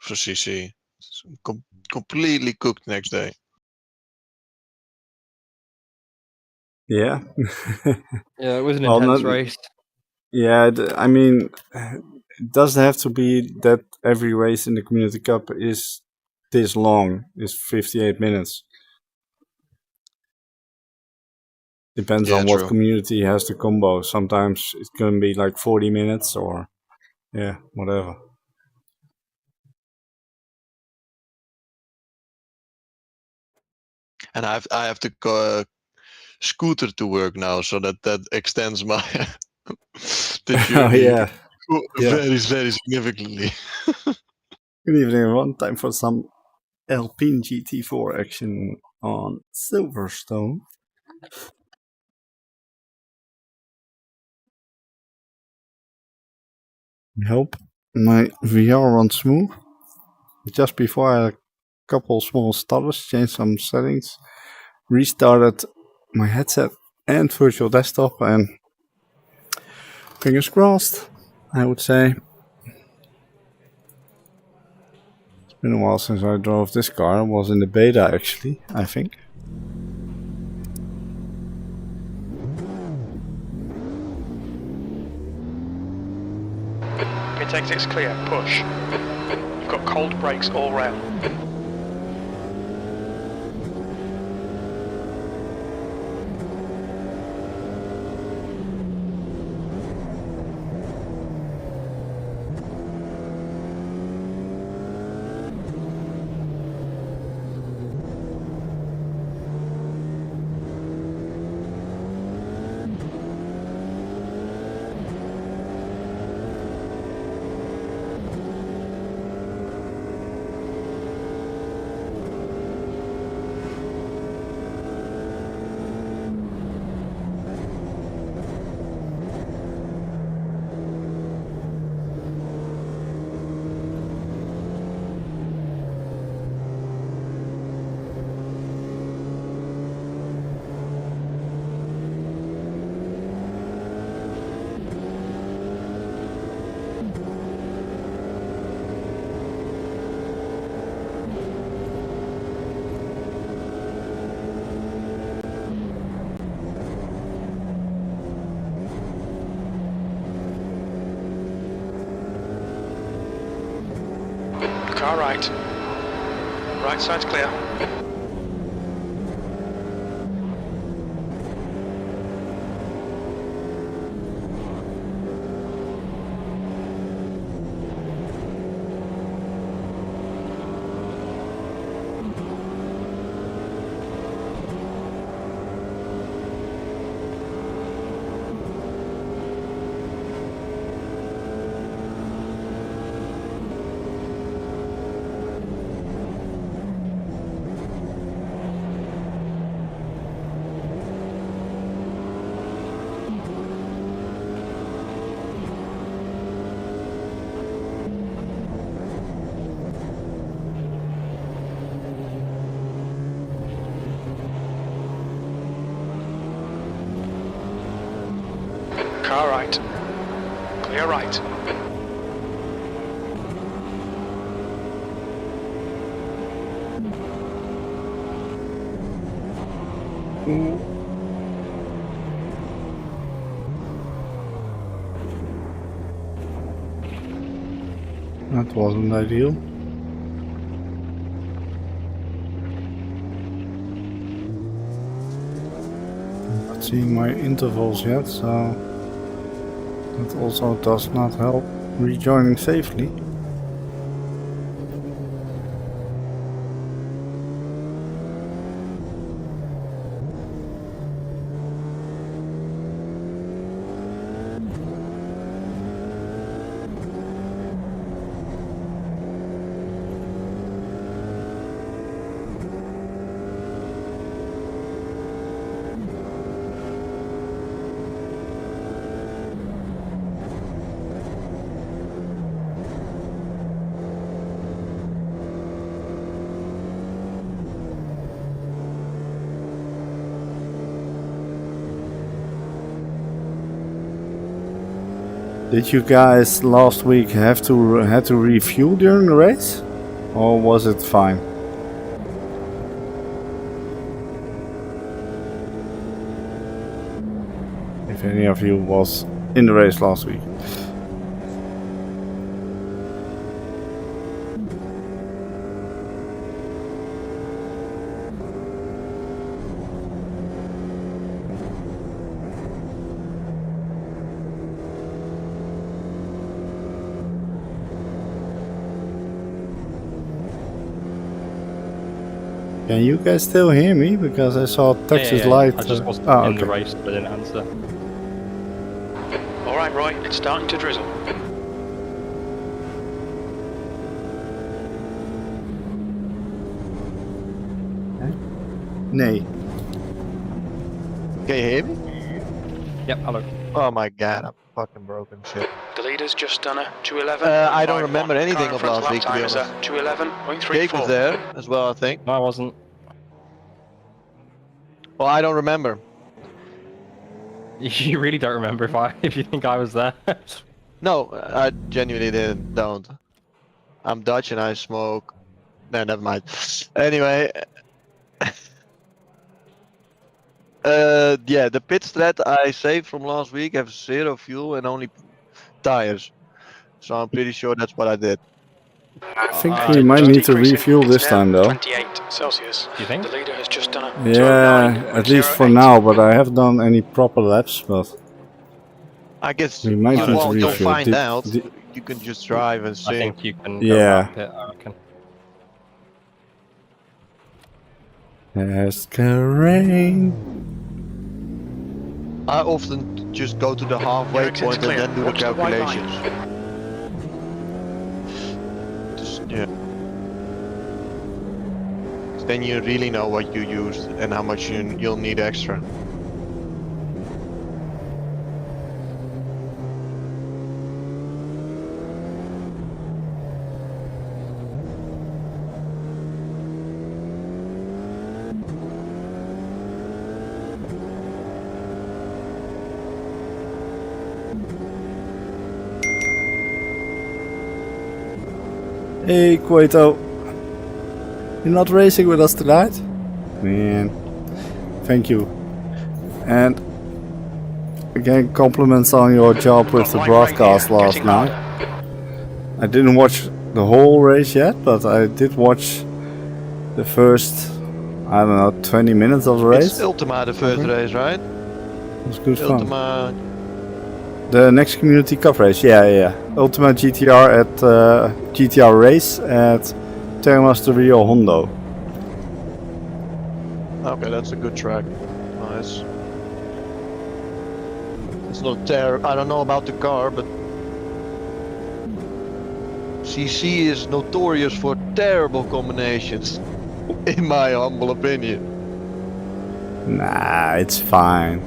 for CC. Completely cooked next day. Yeah. Yeah, it was an Well, intense not- race. Yeah, I mean, it doesn't have to be that every race in the Community Cup is this long, is 58 minutes. Depends on what true. community has the combo. Sometimes it can be like 40 minutes or, yeah, whatever. And I have to go scooter to work now, so that extends my the Oh, journey yeah. Yeah. very significantly. Good evening, everyone. Time for some Alpine GT4 action on Silverstone. I hope my VR runs smooth. Just before I had a couple small stutters, changed some settings, restarted my headset and virtual desktop, and fingers crossed, I would say. It's been a while since I drove this car. It was in the beta actually, I think. Pit exit's clear, push. You've got cold brakes all round. Car right. Right side's clear. Car right. Clear right. That wasn't ideal. I'm not seeing my intervals yet, so that also does not help rejoining safely. Did you guys last week had to refuel during the race, or was it fine? If any of you was in the race last week. Can you guys still hear me? Because I saw Texas light. I just wasn't in the race, but I didn't answer. Alright, Roy, it's starting to drizzle. Nee. Can you hear me? Yep, hello. Oh my god, I'm fucking broken shit. The leader's just done a 211. I don't remember anything of last week, to be honest. 211.34. Jake was there as well, I think. No, I wasn't. Well, I don't remember. You really don't remember if you think I was there. No, I genuinely don't. I'm Dutch and I smoke. No, never mind. Anyway. Yeah, the pit strat I saved from last week have 0 fuel and only tires. So I'm pretty sure that's what I did. I think we might need to refuel this time though. 28 Celsius. You think? The leader has just done a Yeah, at least for now, but I haven't done any proper laps, but I guess we might need to you'll refuel. find out. You can just drive and see. I think you can Yeah. go around pit, I reckon. Ask a rain. I often just go to the halfway Your point exit's and then do clear. the Watch the white line. calculations. Just, yeah. Then you really know what you used and how much you'll need extra. Hey Quato, you're not racing with us tonight? Man, thank you. And again, compliments on your job with the broadcast last night. I didn't watch the whole race yet, but I did watch the first, I don't know, 20 minutes of the race. It's Ultima the first race, right? It was good fun. Ultima. The next community cup race, yeah. Ultima GTR at GTR race at Thrustmaster Rio Hondo. Okay, that's a good track. Nice. It's not terrible. I don't know about the car, but CC is notorious for terrible combinations, in my humble opinion. Nah, it's fine.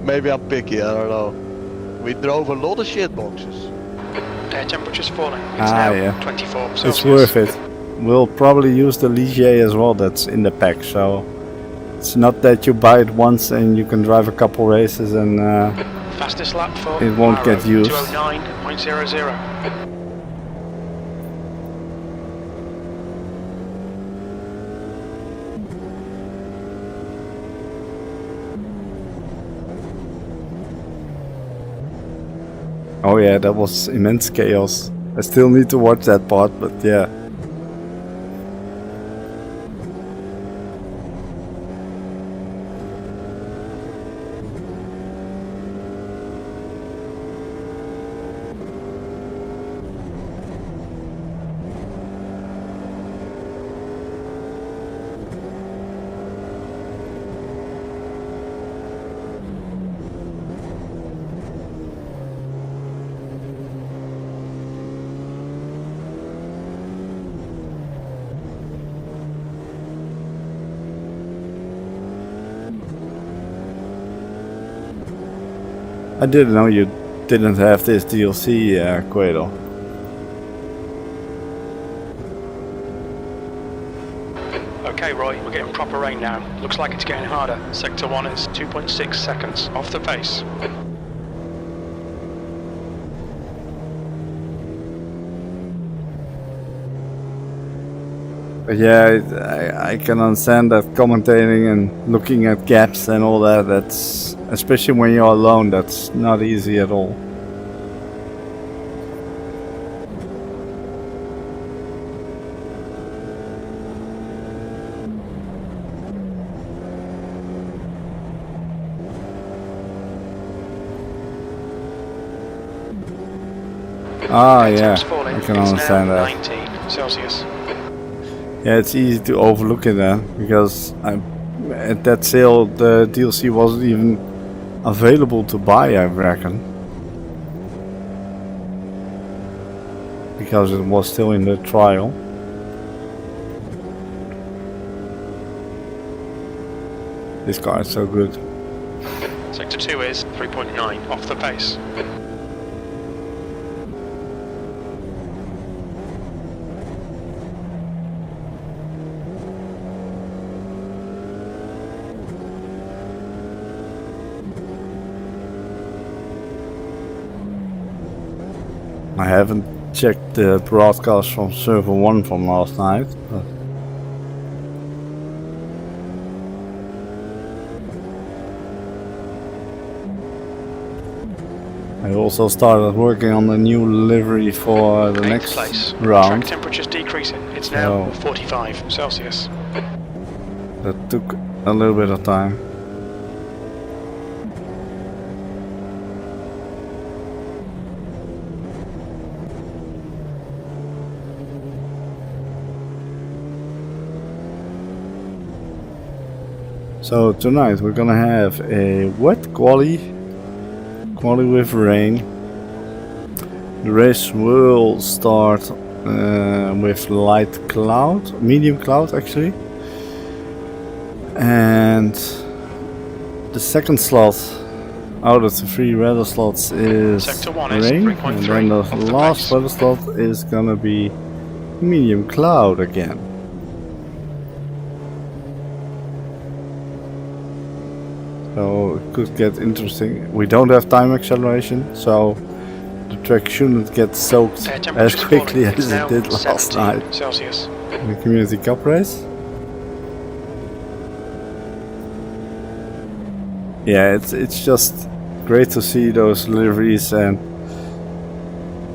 Maybe I'm picky, I don't know. We drove a lot of shit boxes. Air temperature's falling. It's now yeah. 24 Celsius. It's worth it. We'll probably use the Ligier as well that's in the pack, so it's not that you buy it once and you can drive a couple races and Fastest lap for it won't Arrow, get used. 209.00. Oh yeah, that was immense chaos. I still need to watch that part, but yeah. I didn't know you didn't have this DLC, Quaidel. Okay, Roy, we're getting proper rain now. Looks like it's getting harder. Sector 1 is 2.6 seconds off the pace. But yeah, I can understand that commentating and looking at gaps and all that, that's, especially when you're alone, that's not easy at all. Ah, yeah, I can understand that. 19 Celsius. Yeah, it's easy to overlook it then, because at that sale the DLC wasn't even available to buy, I reckon. Because it was still in the trial. This car is so good. Sector 2 is 3.9 off the pace. I haven't checked the broadcast from server 1 from last night, but I also started working on the new livery for the next round. Track temperature's decreasing. It's now 45 Celsius. That took a little bit of time. So tonight we're gonna have a wet quali with rain. The race will start with light cloud, medium cloud actually, and the second slot out of the 3 weather slots is rain, and then the last weather slot is gonna be medium cloud again. So it could get interesting. We don't have time acceleration, so the track shouldn't get soaked as quickly as it did last night in the Community Cup race. Yeah, it's just great to see those liveries, and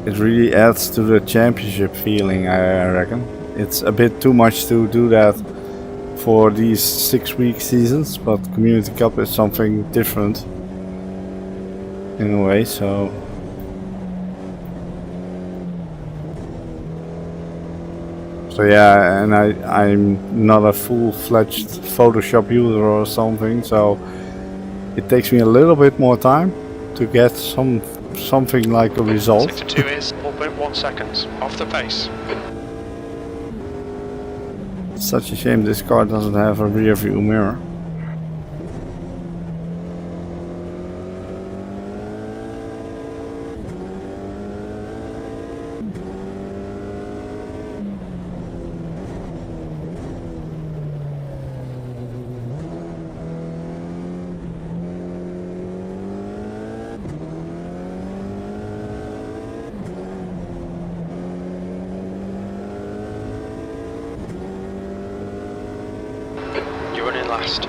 it really adds to the championship feeling, I reckon. It's a bit too much to do that for these 6-week seasons, but Community Cup is something different in a way, so yeah, and I'm not a full-fledged Photoshop user or something, so it takes me a little bit more time to get something like a result. Sector 2 is 4.1 seconds off the pace. It's such a shame this car doesn't have a rear view mirror.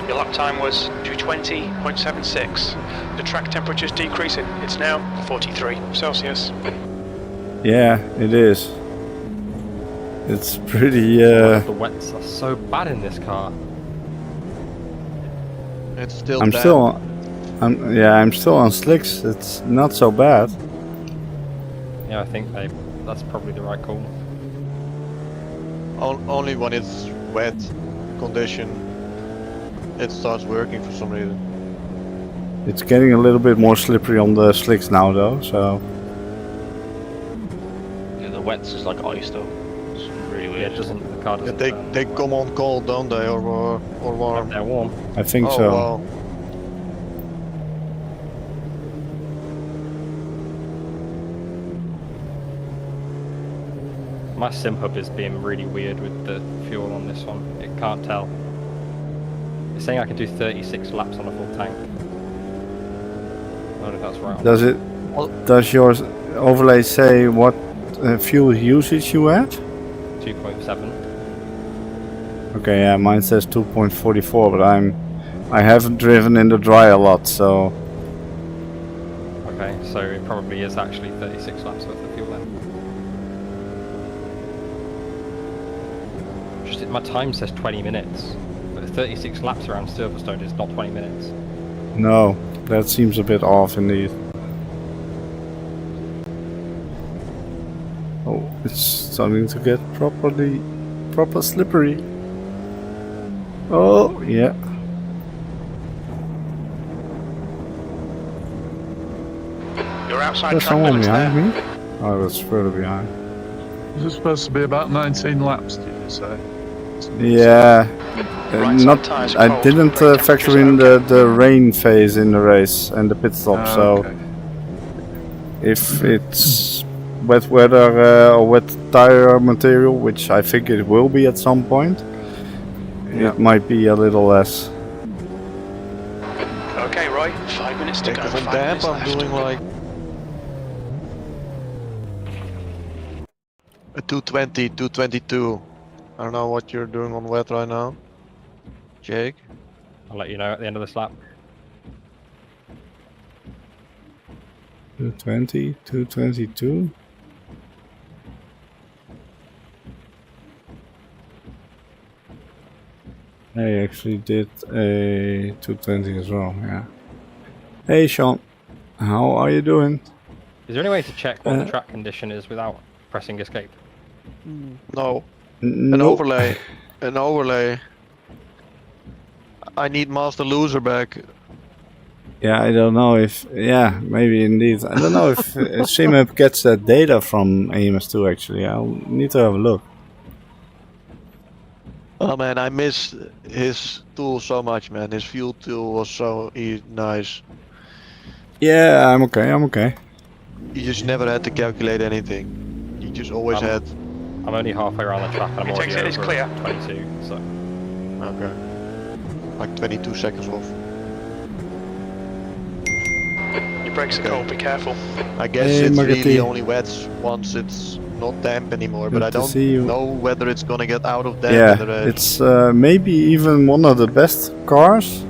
Your lap time was 220.76. The track temperature's decreasing. It's now 43 Celsius. Yeah, it is. It's pretty. The wets are so bad in this car. It's still. I'm still on slicks. It's not so bad. Yeah, I think that's probably the right call. Only when it's wet condition, it starts working for some reason. It's getting a little bit more slippery on the slicks now, though. So. Yeah, the wet's just like ice, though. It's really weird. Yeah, the car doesn't. They come on cold, don't they, or warm? They're warm. I think so. Wow. My sim hub is being really weird with the fuel on this one. It can't tell. It's saying I can do 36 laps on a full tank. I don't know if that's right. Does your overlay say what fuel usage you have? 2.7. Okay, yeah, mine says 2.44, but I haven't driven in the dry a lot, so Okay, so it probably is actually 36 laps worth of fuel then. Just my time says 20 minutes, but 36 laps around Silverstone is not 20 minutes. no, that seems a bit off indeed. Oh, it's starting to get proper slippery. Oh, yeah. You're outside There's track someone limits behind there. me. Oh, that's further behind. This is supposed to be about 19 laps, did you say? Yeah. Right side tyres are I cold, didn't brake factor temperature's in okay. the rain phase in the race and the pit stop, so Okay. if it's wet weather or wet tire material, which I think it will be at some point, Yeah. it might be a little less. Okay, Roy, 5 minutes to go. Because on 5 damp minutes I'm left. doing like a 220, 222. I don't know what you're doing on wet right now, Jake. I'll let you know at the end of this lap. 220, 222. I actually did a 220 as well, yeah. Hey Sean, how are you doing? Is there any way to check what the track condition is without pressing escape? No, an No. overlay. An overlay. I need Master Loser back. Yeah, I don't know if, yeah, maybe indeed. I don't know if CMAP gets that data from AMS2 actually. I'll need to have a look. Oh man, I miss his tool so much, man. His fuel tool was so nice. Yeah, I'm okay. You just never had to calculate anything. You just always had. I'm only halfway around the track and I'm It already takes it, it's over clear. 22, so... Okay. Like 22 seconds off. Your brakes are cold, be careful. I guess Hey, it's Margati. really only wet once it's not damp anymore, but Good I to don't see you. know whether it's gonna get out of damp Yeah, in the race. it's maybe even one of the best cars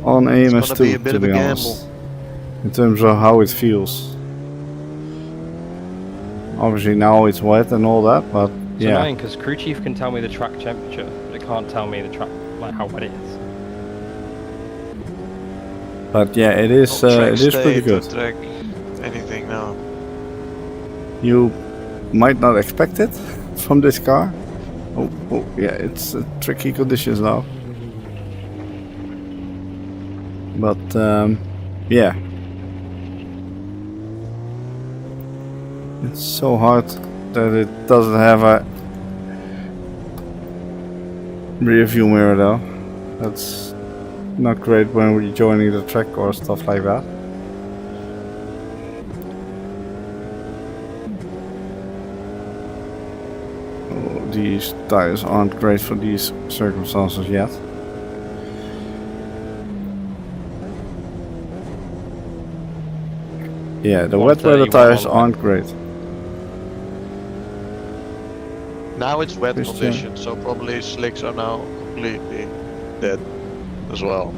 on It's AMS2, gonna be a bit to of a be gamble. honest. In terms of how it feels. Obviously now it's wet and all that, but It's yeah. annoying because crew chief can tell me the track temperature, but it can't tell me the track, like how wet it is. But yeah, it is Track it is pretty state or good. Track anything now. You might not expect it from this car. Oh, yeah, it's tricky conditions now. But yeah, it's so hard that it doesn't have a rear view mirror though. That's not great when we're joining the track or stuff like that. Oh, these tires aren't great for these circumstances yet. Yeah, the wet weather 131 tires on the aren't great. Now it's wet Christian. conditions, so probably slicks are now completely dead as well.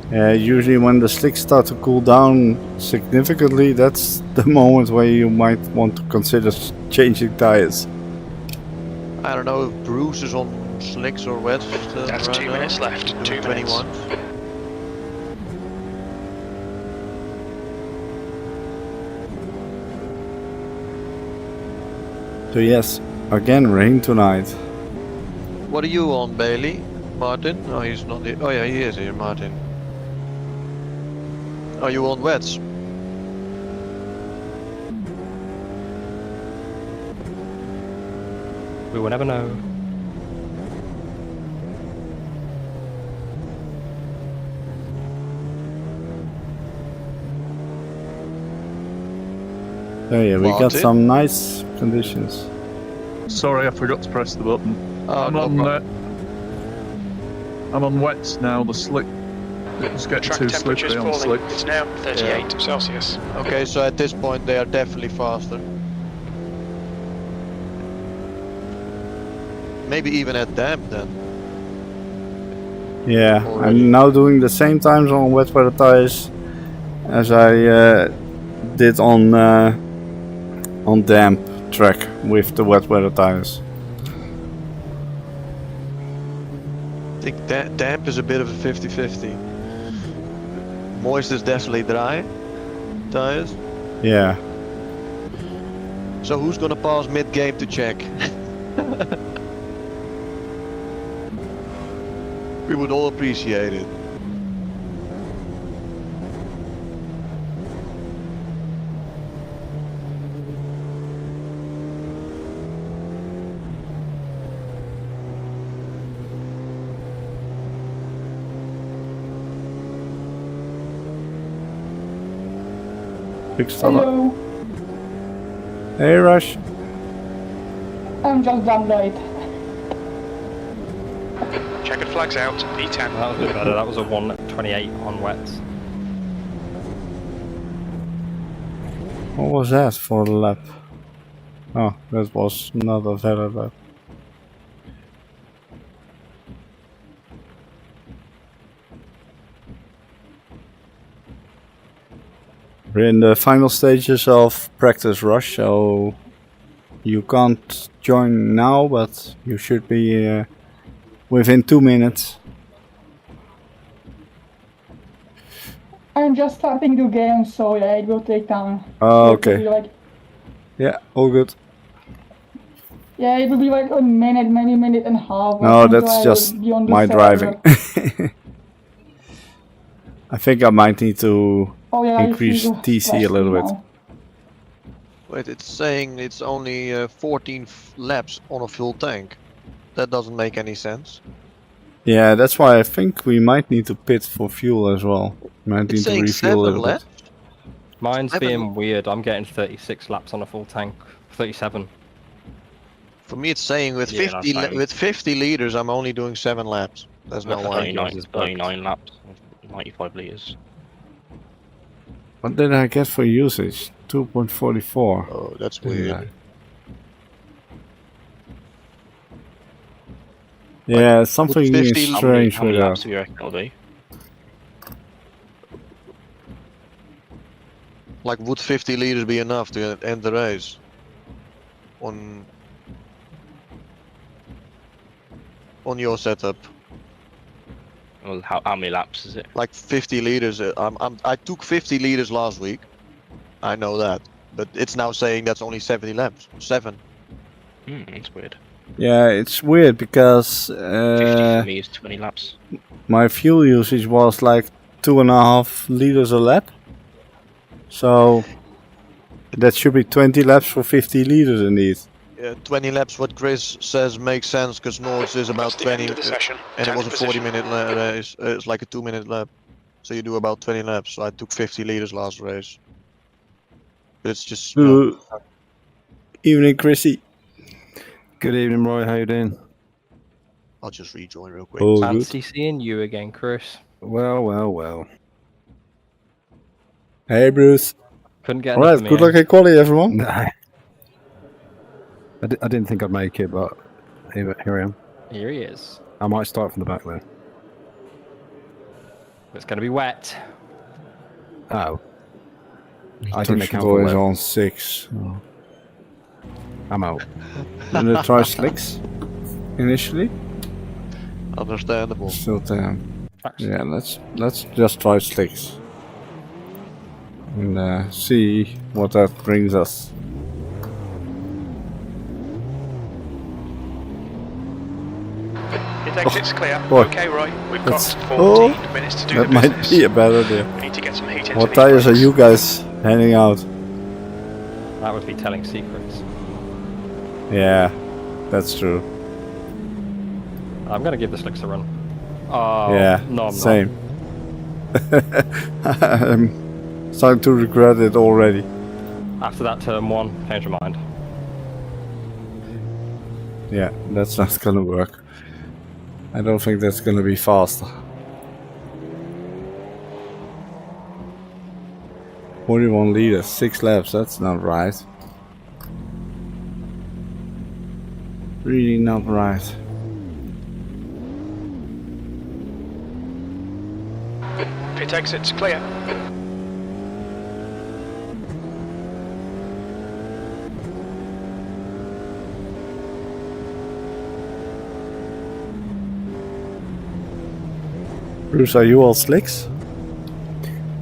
Usually when the slicks start to cool down significantly, that's the moment where you might want to consider changing tires. I don't know if Bruce is on slicks or wets. That's right 2 now. minutes left, He's 2 doing minutes. 21. So yes, again rain tonight. What are you on, Bailey? Martin? No, he's not here. Oh yeah, he is here, Martin. Are you on wets? We will never know. Oh yeah, we got Martin? some nice conditions. Sorry, I forgot to press the button. Oh, I'm no on. problem. I'm on wets now. The slick. It's getting Track too temperature's slippery on falling. slicks. It's now 38 Celsius. Okay, so at this point they are definitely faster. maybe even at damp then. Yeah, Already. I'm now doing the same times on wet weather tires as I did on damp track with the wet weather tires. I think damp is a bit of a 50-50. Moist is definitely dry tires. Yeah. So who's gonna pause mid-game to check? We would all appreciate it. Big Stella. Hello, Hey Rush. I'm just done right. Checkered flags out, E10. That was a bit better. That was a 1:28 on wets. What was that for the lap? Oh, that was not a valid lap. We're in the final stages of practice rush, so you can't join now, but you should be within 2 minutes. I'm just starting the game, so yeah, it will take time. Oh, So it will okay. be like, Yeah, all good. yeah, it will be like a minute, maybe a minute and a half. No, until that's I just will be on the my server. driving. I think I might need to Oh yeah, I increase see the TC a flash little bit. now. Wait, it's saying it's only 14 laps on a full tank. That doesn't make any sense. Yeah, that's why I think we might need to pit for fuel as well. Might It's need to saying refuel a 7 little laps. bit. Mine's 7 being weird. I'm getting 36 laps on a full tank. 37. For me, it's saying with Yeah, 50 that's fine. with 50 liters, I'm only doing 7 laps. That's not That's why. 39, 39 laps, 95 litres. What did I get for usage? 2.44. Oh, that's didn't weird. I? Yeah, something 50 is How strange How many with laps that. do you reckon it'll be? Like, would 50 liters be enough to end the race? On your setup, Well, how many laps is it? like 50 liters. I took 50 liters last week. I know that, but it's now saying that's only 70 laps. 7. That's weird. Yeah, it's weird because 50 for me is 20 laps. my fuel usage was like 2.5 liters a lap. So that should be 20 laps for 50 liters indeed. 20 laps. What Chris says makes sense because Nords is about That's the end 20, of the session. and it was a 10th position. 40-minute race. It's like a 2-minute lap, so you do about 20 laps. So I took 50 liters last race. But it's just Evening, Chrissy. Good evening, Roy. How you doing? I'll just rejoin real quick. Oh, good. Fancy seeing you again, Chris. Well, well, well. Hey, Bruce. Couldn't get Alright, enough of good me. luck at quali, everyone. No. I didn't think I'd make it, but here I am. Here he is. I might start from the back then. It's going to be wet. Oh. I didn't account Touchable for is that. on 6. Oh. I'm out. Didn't I try slicks initially? Understandable. Still 10. Tracks. Yeah, let's just try slicks. And see what that brings us. His exit's clear. boy. Okay, Roy. We've got That's- 14 minutes to do That the might business. be a bad idea. We need to get some heat into What these tires are brakes. you guys handing out? That would be telling secrets. Yeah, that's true. I'm going to give the slicks a run. Oh, Yeah, no, I'm same. I'm starting to regret it already. not. After that turn 1, change your mind. Yeah, that's not gonna work. I don't think that's gonna be fast. 41 liters, 6 laps, that's not right. really not right. Pit exit's clear. Bruce, are you all slicks?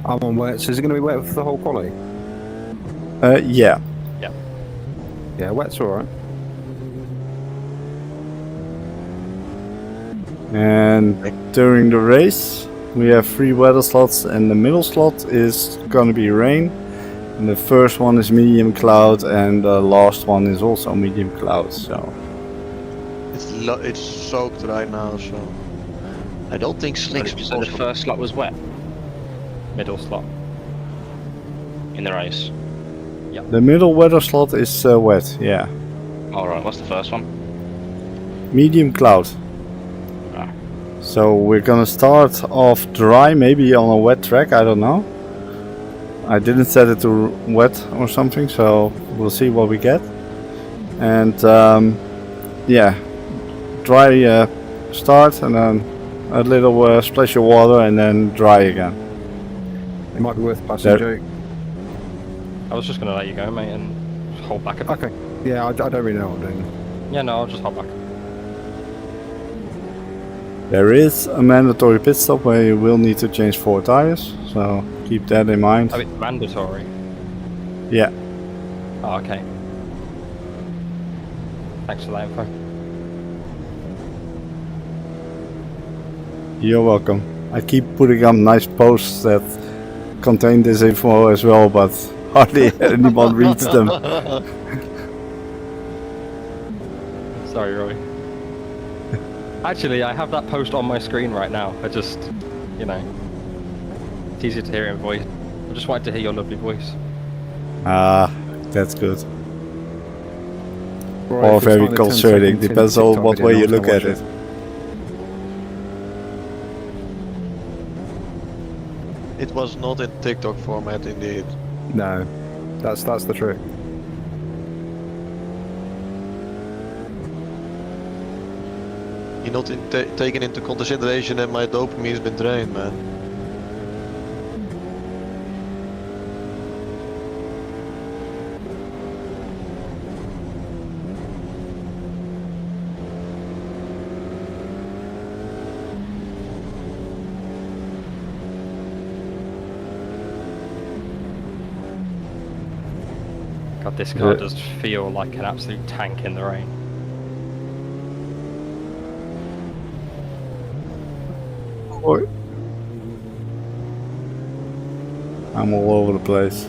I'm on wet. So is it going to be wet for the whole quali? Yeah. Yeah, wet's alright. And during the race, we have 3 weather slots, and the middle slot is gonna be rain. And the first one is medium cloud, and the last one is also medium cloud. So It's soaked right now, so I don't think slicks. Did you say the first slot was wet Middle slot. in the race? the middle weather slot is wet. Yeah, Alright, what's the first one? medium cloud. Ah. So we're gonna start off dry, maybe on a wet track. I don't know. I didn't set it to wet or something, so we'll see what we get. And yeah, dry start, and then a little splash of water, and then dry again. It might be worth passing There- Jake. I was just gonna let you go, mate, and hold back a bit. Okay. Yeah, I don't really know what I'm doing. Yeah, no, I'll just hold back. There is a mandatory pit stop where you will need to change 4 tires, so keep that in mind. Oh, it's mandatory. Yeah. Oh, okay. Thanks for that info. You're welcome. I keep putting up nice posts that contain this info as well, but hardly anyone reads them. Sorry, Roy. Actually, I have that post on my screen right now. I just, you know, it's easier to hear it in voice. I just wanted to hear your lovely voice. Ah, that's good. Right, Or if it's very like the 10 concerning, second depends on TikTok what video, way I'm you not look gonna at watch it. It was not in TikTok format, indeed. No, that's the trick. You're not taking into consideration that my dopamine has been drained, man. God, this car does feel like an absolute tank in the rain. Oi. I'm all over the place.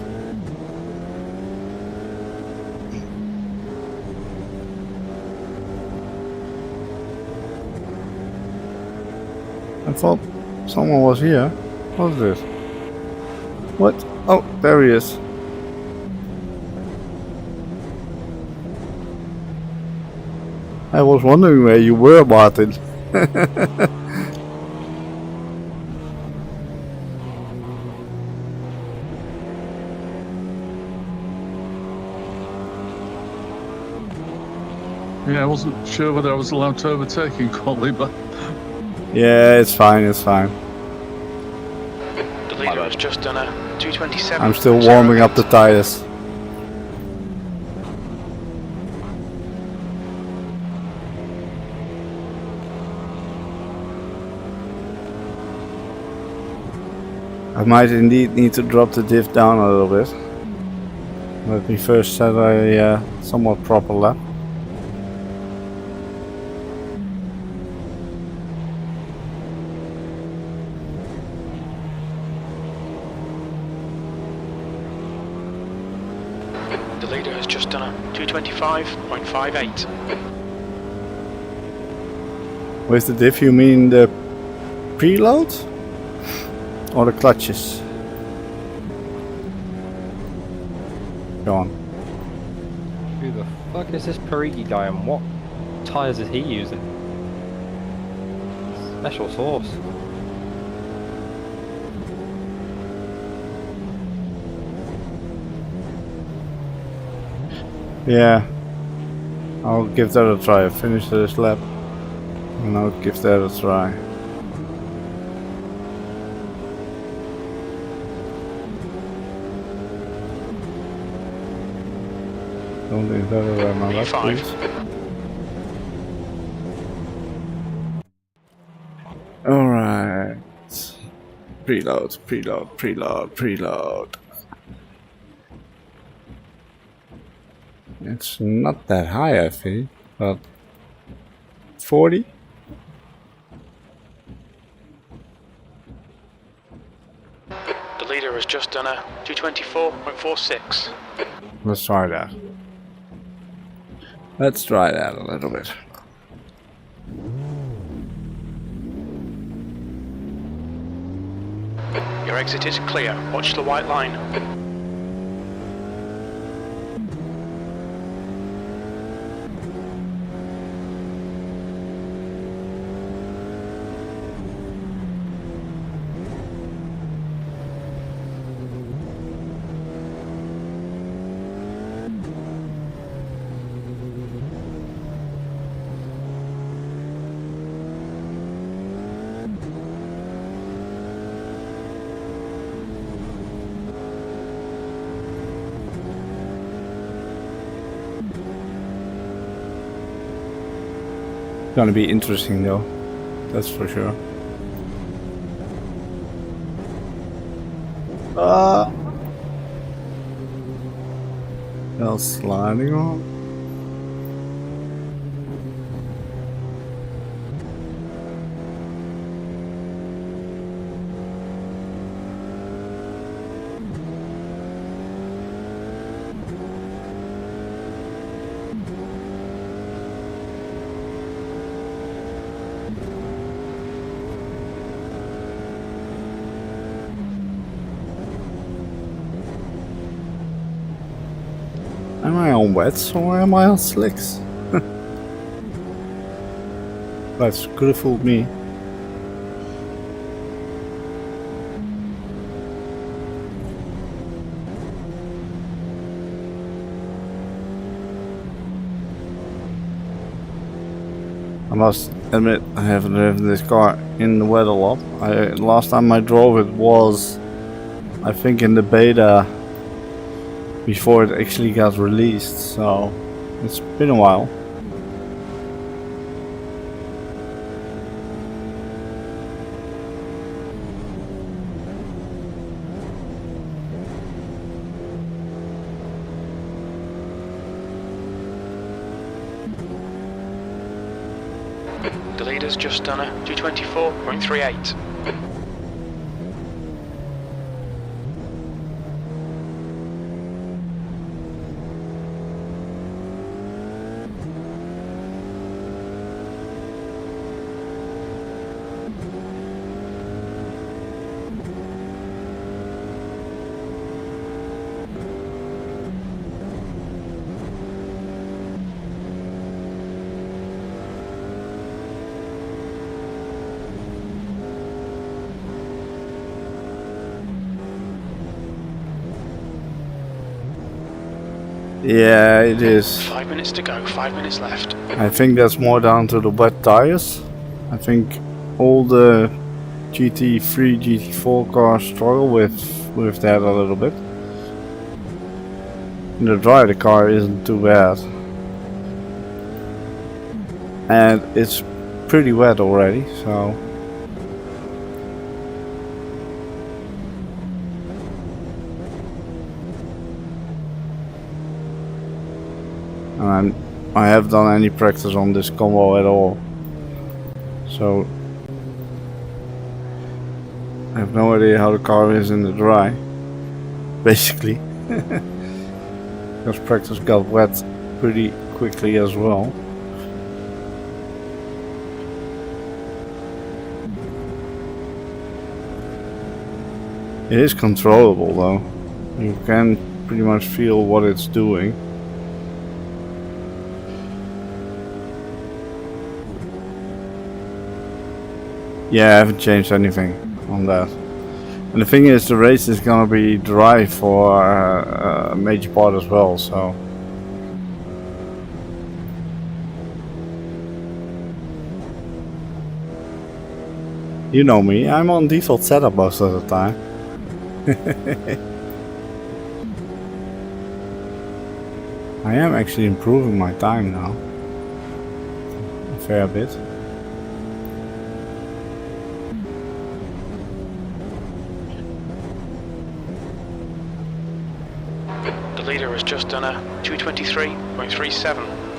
I thought someone was here. What is this? What? Oh, there he is. I was wondering where you were, Martin. Yeah, I wasn't sure whether I was allowed to overtake in quali, but Yeah, it's fine, it's fine. The leader has just done a 227. I'm still warming up the tires. I might indeed need to drop the diff down a little bit. Let me first set a somewhat proper lap. The leader has just done a 225.58. With the diff you mean the preload? Or the clutches? Go on. Who the fuck is this Parigi guy and what tyres is he using? Special sauce. Yeah. I'll give that a try. I finished this lap and I'll give that a try. Don't invert my lap, P5. please. Alright. Preload, preload, preload, preload. It's not that high, I think, but 40? The leader has just done a 224.46. Let's try that. Let's try that a little bit. Your exit is clear. Watch the white line. Gonna be interesting though, that's for sure. Now sliding on. Am I on wets or am I on slicks? That could have fooled me. I must admit I haven't driven this car in the wet a lot. Last time I drove it was, I think, in the beta before it actually got released, so it's been a while. The leader's just done a 224.38. Yeah, it is. 5 minutes to go, 5 minutes left. I think that's more down to the wet tires. I think all the GT3, GT4 cars struggle with that a little bit. In the dry, the car isn't too bad. And it's pretty wet already, so... And I haven't done any practice on this combo at all. So... I have no idea how the car is in the dry. Basically. Because practice got wet pretty quickly as well. It is controllable though. You can pretty much feel what it's doing. Yeah, I haven't changed anything on that. And the thing is, the race is gonna be dry for a major part as well, so... You know me, I'm on default setup most of the time. I am actually improving my time now. A fair bit. The leader has just done a 223.37.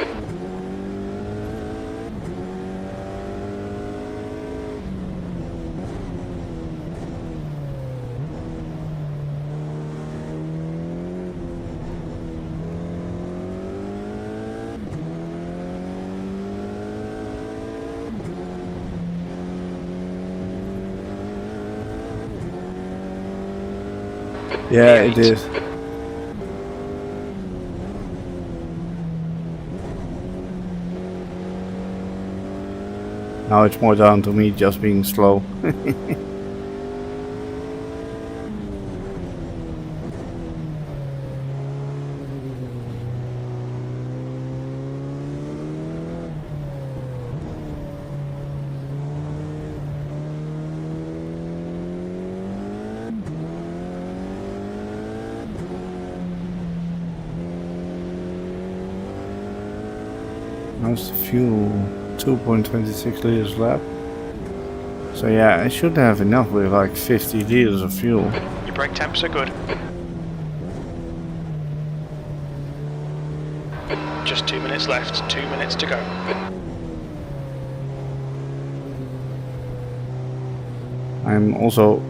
Yeah, it is. Now it's more down to me just being slow. How's the fuel? 2.26 liters lap. So yeah, I should have enough with like 50 liters of fuel. Your brake temps are good. Just 2 minutes left, 2 minutes to go. I'm also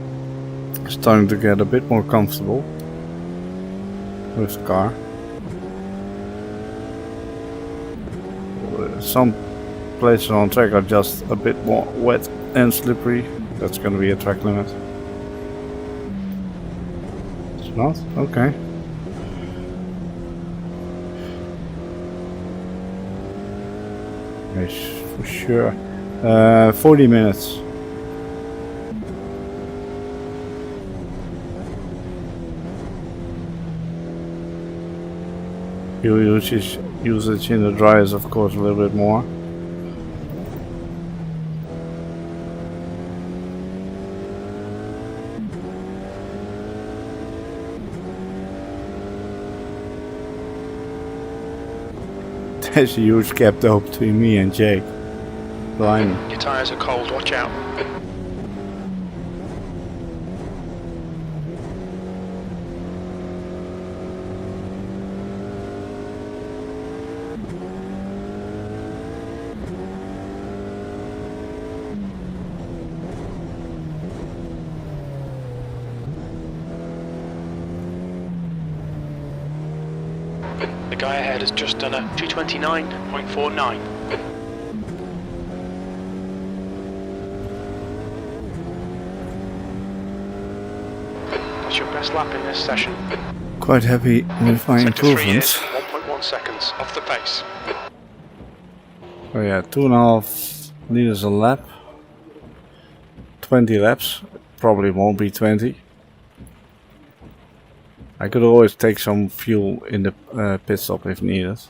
starting to get a bit more comfortable with the car. Some places on track are just a bit more wet and slippery. That's gonna be a track limit. It's not? Okay. Yes, for sure. 40 minutes. Fuel usage in the dry is of course a little bit more. There's a huge gap though between me and Jake. Blimey. Your tyres are cold, watch out. The guy ahead has just done a 229.49. That's your best lap in this session. Quite happy with my Sector 3 is improvements. 1.1 seconds off the pace. Oh yeah, 2.5 liters a lap. 20 laps. Probably won't be 20. I could always take some fuel in the pit stop if needed.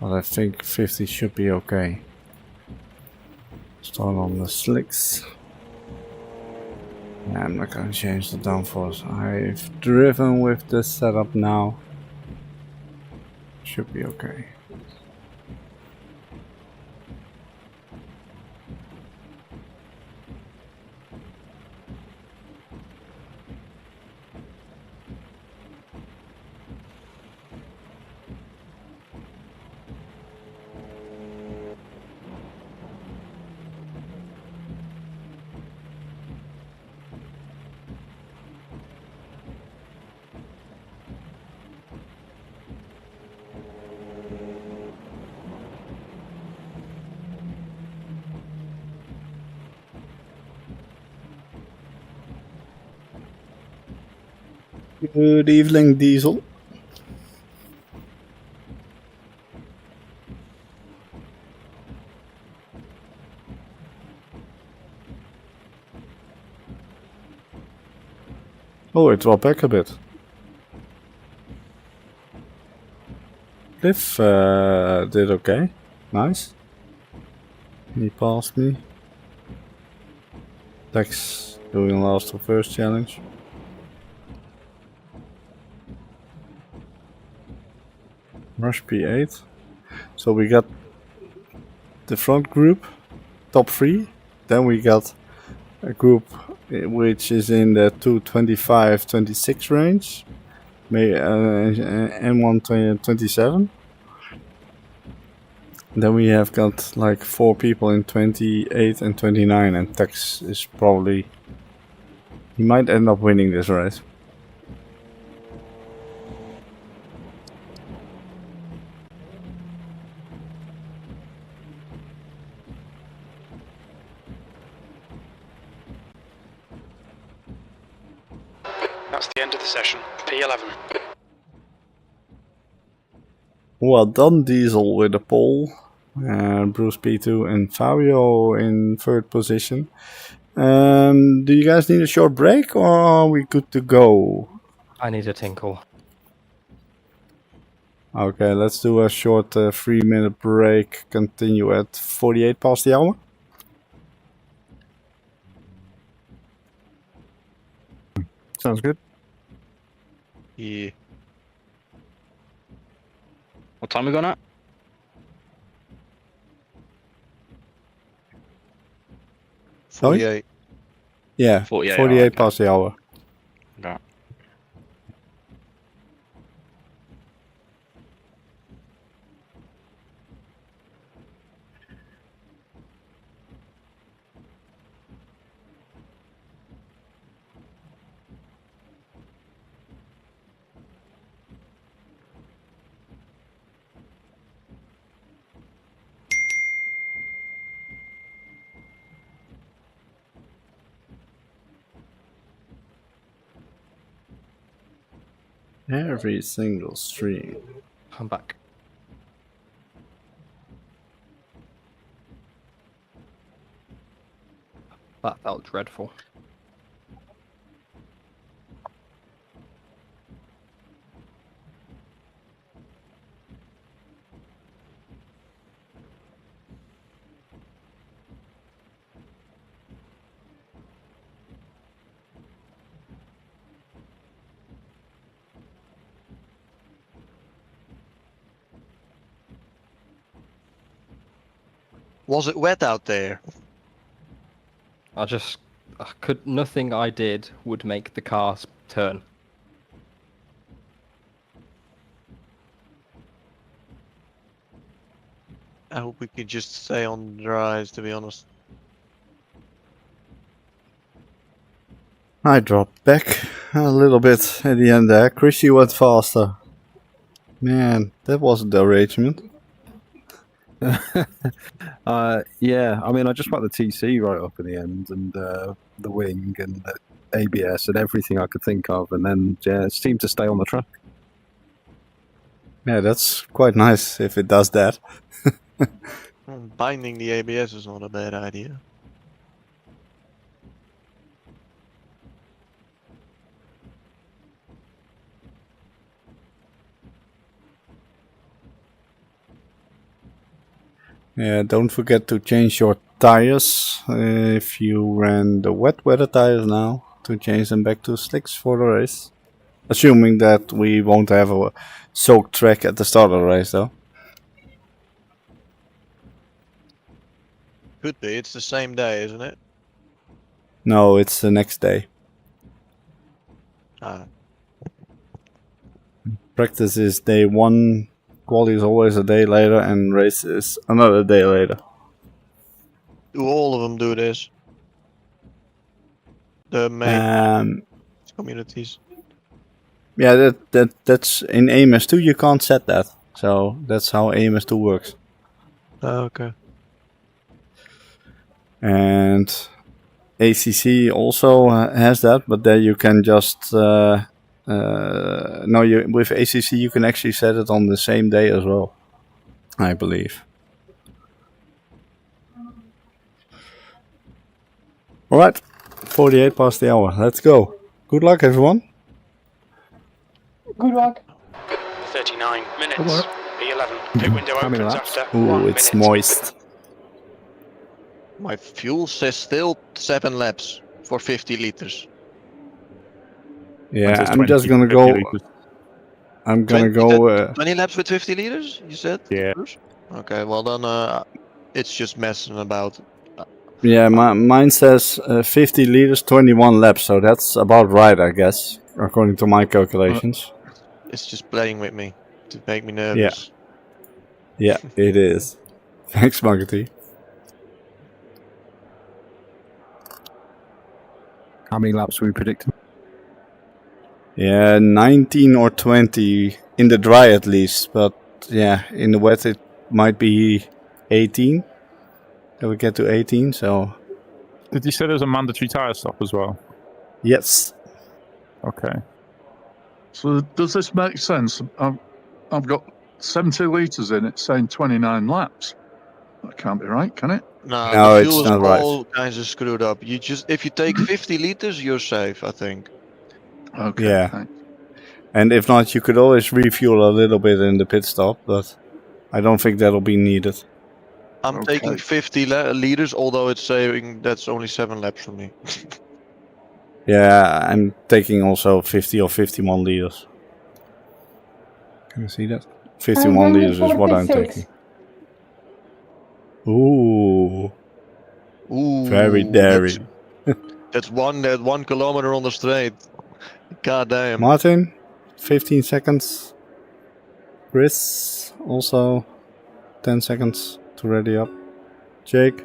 But I think 50 should be okay. Start on the slicks. Yeah, I'm not gonna change the downforce. I've driven with this setup now. Should be okay. Good evening, Diesel. Oh, it dropped back a bit. Cliff did okay. Nice. He passed me. Tex doing last to first challenge. Rush P8. So we got the front group, top 3. Then we got a group which is in the 225-26 range. M127. Then we have got like 4 people in 28 and 29, and Tex is probably... He might end up winning this race. That's the end of the session. P11. Well done, Diesel with the pole. Bruce P2 and Fabio in 3rd position. Do you guys need a short break or are we good to go? I need a tinkle. Okay, let's do a short 3-minute break. Continue at 48 past the hour. Sounds good. Yeah. What time we going at? Sorry? 48. Yeah, 48, 48 okay. past the hour. Okay. Every single stream. I'm back. That felt dreadful. Was it wet out there? Nothing I did would make the car turn. I hope we could just stay on the dries, to be honest. I dropped back a little bit at the end there. Chrissy went faster. Man, that was a derangement. Yeah, I mean, I just put the TC right up in the end, and the wing and the ABS and everything I could think of, and then it seemed to stay on the track. Yeah, that's quite nice if it does that. Binding the ABS is not a bad idea. Yeah, don't forget to change your tires if you ran the wet weather tires now, to change them back to slicks for the race. Assuming that we won't have a soaked track at the start of the race though. Could be, it's the same day, isn't it? No, it's the next day. Ah. Practice is day 1, quali is always a day later, and race is another day later. Do all of them do this? The main communities. Yeah, that's in AMS2 you can't set that. So that's how AMS2 works. Oh, okay. And ACC also has that, but there you can just no, with ACC you can actually set it on the same day as well, I believe. All right, 48 past the hour. Let's go. Good luck, everyone. Good luck. 39 minutes. P11. Pit window How many opens laps? after Ooh, 1 it's minute. moist. My fuel says still 7 laps for 50 liters. Yeah, says I'm just 20, gonna 50 go. litres. I'm gonna 20, go. 20 laps with 50 liters, you said? Yeah. Bruce? Okay, well then it's just messing about. Yeah, mine says 50 liters, 21 laps, so that's about right, I guess, according to my calculations. It's just playing with me to make me Yeah, nervous. yeah, it is. Thanks, Muggety. How many laps were we predicting? Yeah, 19 or 20 in the dry at least, but yeah, in the wet it might be 18. Then we get to 18, so Did you say there's a mandatory tyre stop as well? yes. Okay. So does this make sense? I've got 70 litres in it saying 29 laps. That can't be right, can it? Nah, No, the it's fuel is not right. all kinds of screwed up. You just if you take 50 liters, you're safe, I think. Okay. Yeah. Thanks. And if not, you could always refuel a little bit in the pit stop, but I don't think that'll be needed. I'm taking Okay. 50 liters, although it's saying that's only 7 laps for me. Yeah, I'm taking also 50 or 51 liters. Can you see that? 51 going with liters is what I'm 46. taking. Ooh, Ooh, very daring. That's 1 kilometer on the straight. God damn. Martin, 15 seconds. Chris, also 10 seconds to ready up. Jake,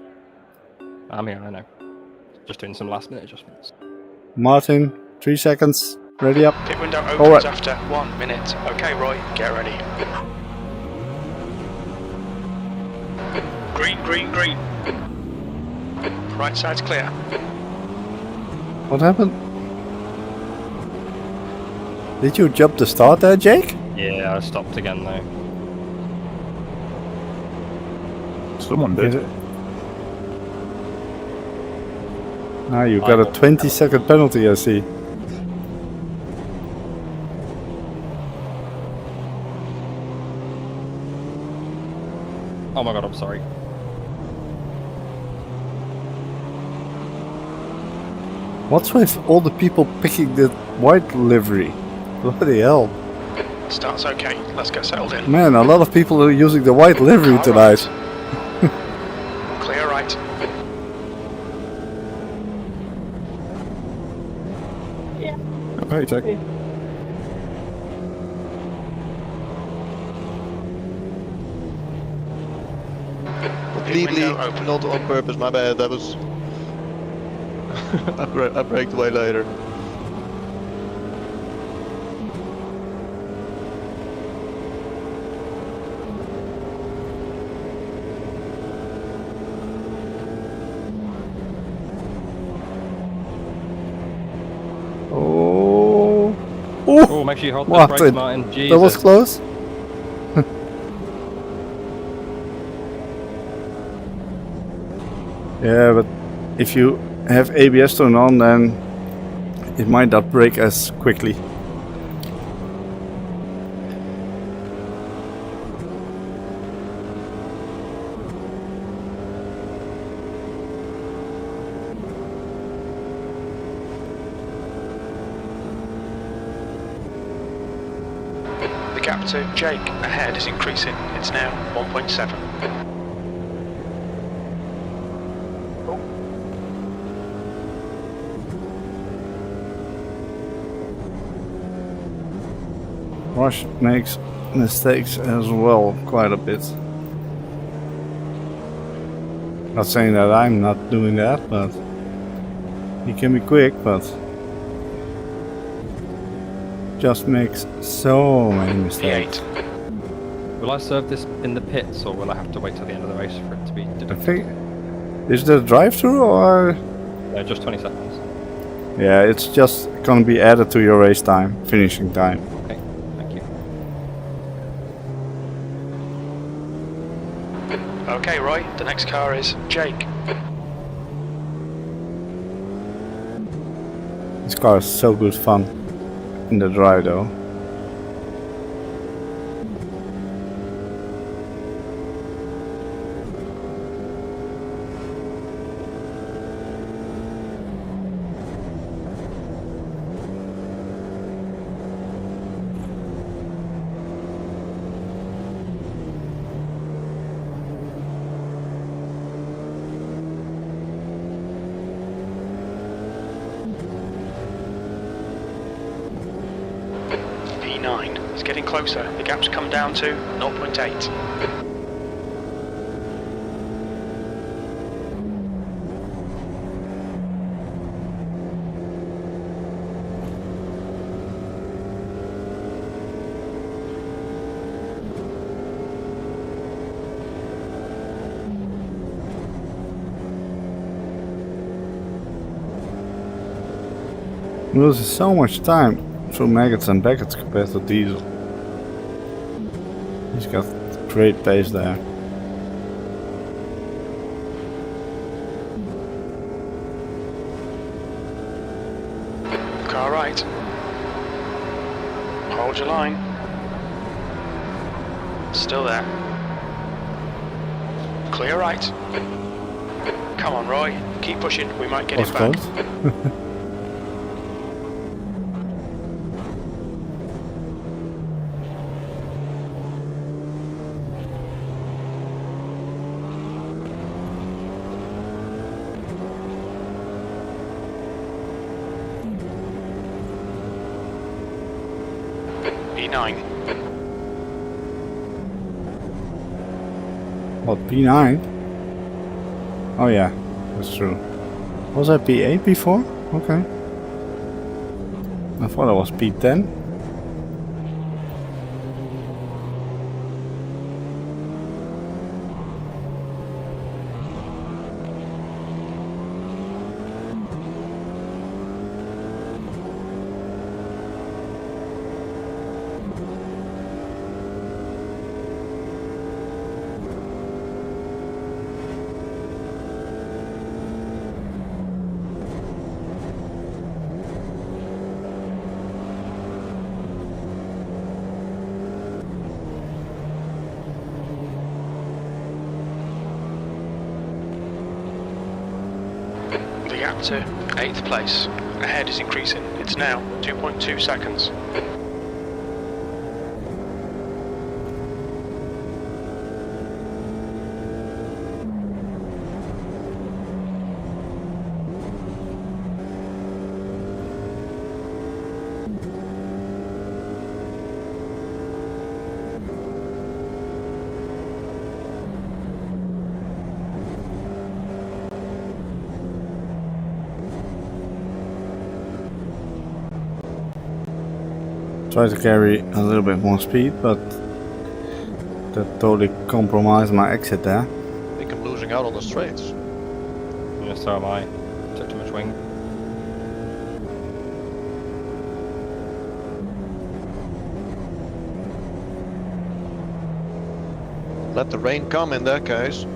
I'm here, I know. Just doing some last minute adjustments. Martin, 3 seconds. Ready up. Pit window opens Alright. after 1 minute. Okay, Roy, get ready. Green, green, green. Right side's clear. What happened? Did you jump the start there, Jake? Yeah, I stopped again though. Someone did. Ah, you got a 20-second penalty, I see. Oh my god, I'm sorry. What's with all the people picking the white livery? Bloody hell. Start's okay. Let's get settled in. Man, a lot of people are using the white livery Car tonight. right. Clear right. Okay, Jake. Completely window open. not on purpose, my bad. That was. I braked way later. Oh. Oh, make sure you hold the Martin, brakes, Martin. Jesus. that was close. Yeah, but if you have ABS turned on, then it might not brake as quickly. The gap to Jake ahead is increasing. It's now 1.7. Rush makes mistakes as well, quite a bit. Not saying that I'm not doing that, but he can be quick, but just makes so many mistakes. P8. Will I serve this in the pits or will I have to wait till the end of the race for it to be I deducted? think, is the drive-through or? No, just 20 seconds. Yeah, it's just gonna be added to your race time, finishing time. Okay, thank you. Okay, Roy, the next car is Jake. This car is so good fun in the drive though. B9. It's getting closer. The gap's come down to 0.8. Loses so much time through maggots and beckets compared to diesel. He's got great pace there. Car right. Hold your line. Still there. Clear right. Come on, Roy. Keep pushing. We might get it back. B9. What, P9? Oh yeah, that's true. Was that P8 before? Okay. I thought it was P10. The gap to 8th place. Ahead is increasing. It's now 2.2 seconds. Try to carry a little bit more speed, but that totally compromised my exit there. I think I'm losing out on the straights. Yeah, so am I. Took too much wing. Let the rain come in that case.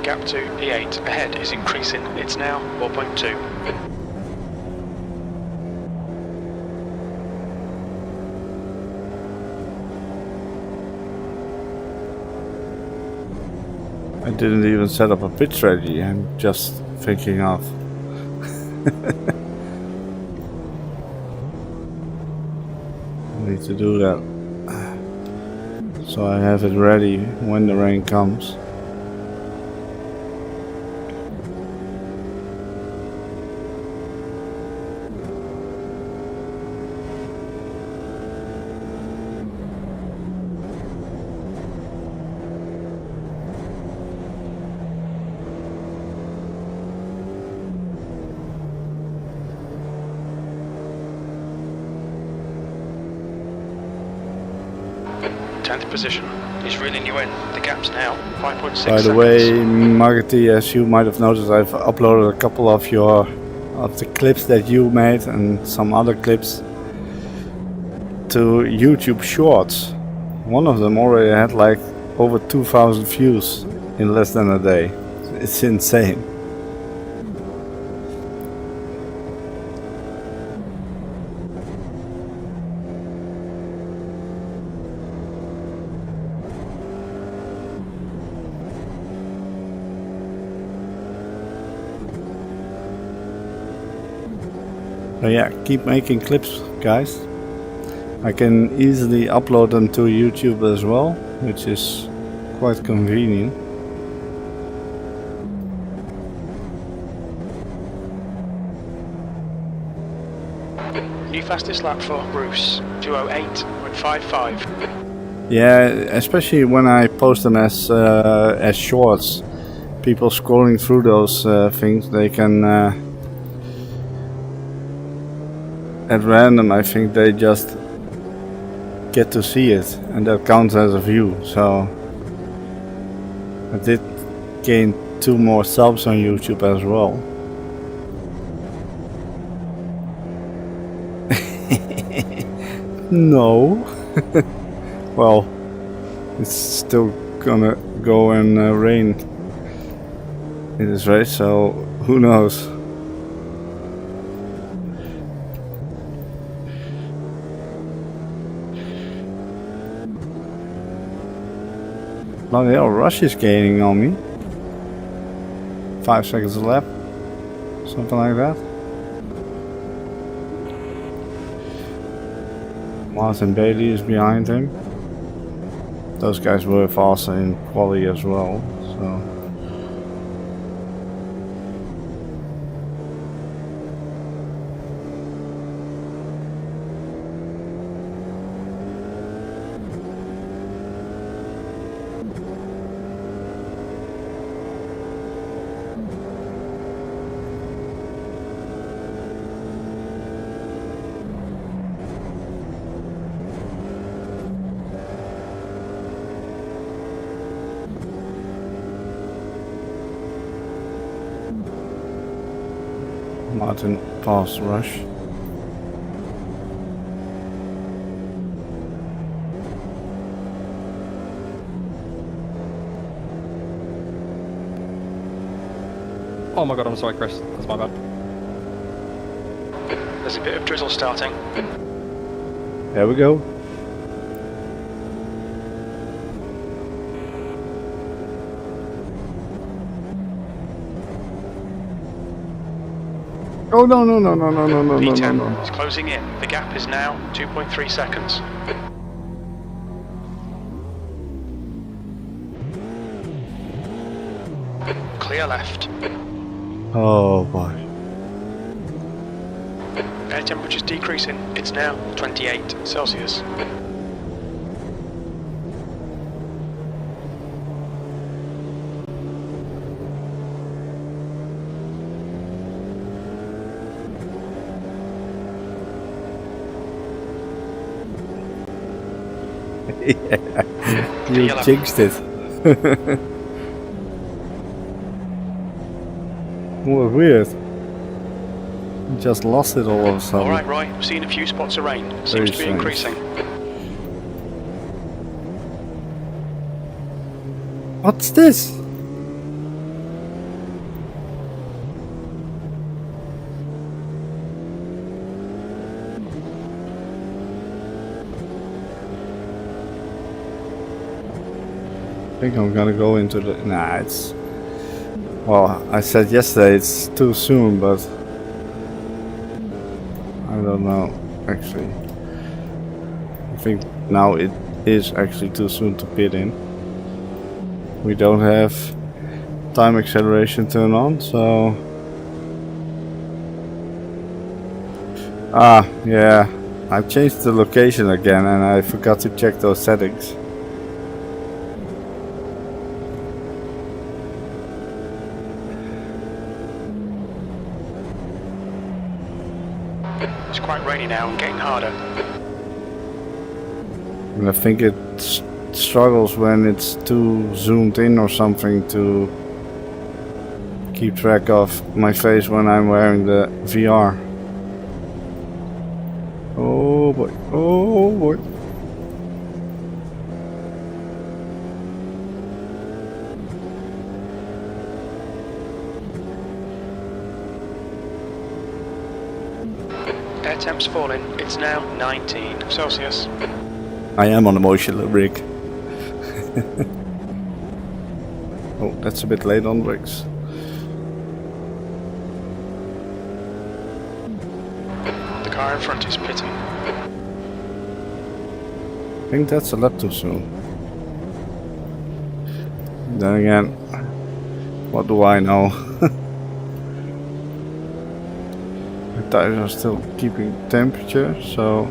Gap to P8 ahead is increasing. It's now 4.2. I didn't even set up a pit strategy, I'm just thinking of. I need to do that. So I have it ready when the rain comes. Position. He's reeling you in. The gap's now 5.6 seconds. By the way, Margety, as you might have noticed, I've uploaded a couple of the clips that you made and some other clips to YouTube Shorts. One of them already had like over 2,000 views in less than a day. It's insane. So yeah, keep making clips, guys. I can easily upload them to YouTube as well, which is quite convenient. New fastest lap for Bruce, 2:08.55. Yeah, especially when I post them as shorts. People scrolling through those things, they can at random, I think they just get to see it, and that counts as a view. So I did gain 2 more subs on YouTube as well. No. Well, it's still gonna go and rain in this race, so who knows. Bloody hell, Rush is gaining on me. 5 seconds a lap, something like that. Martin Bailey is behind him. Those guys were faster in quali as well, so. Martin passed Rush. Oh my god, I'm sorry, Chris. That's my bad. There's a bit of drizzle starting. There we go. Oh no no no no no no no no V10 no! is closing in. The gap is now 2.3 seconds. Clear left. Oh boy! Air temperature's decreasing. It's now 28 Celsius. Yeah, you jinxed it. What weird. Just lost it all of a sudden. Alright, Roy, we're seeing a few spots of rain. Seems Very to be strange. increasing. What's this? I think I'm gonna go into the... Nah, it's... Well, I said yesterday it's too soon, but... I don't know, actually. I think now it is actually too soon to pit in. We don't have time acceleration turned on, so... Ah, yeah. I changed the location again and I forgot to check those settings. It's quite rainy now and getting harder. And I think it struggles when it's too zoomed in or something to keep track of my face when I'm wearing the VR. Oh boy, oh boy. Air temp's falling. It's now 19 Celsius. I am on a motion rig. Oh, that's a bit late on brakes. Car in front is pitting. I think that's a lap too soon. Then again, what do I know? The tires are still keeping temperature, so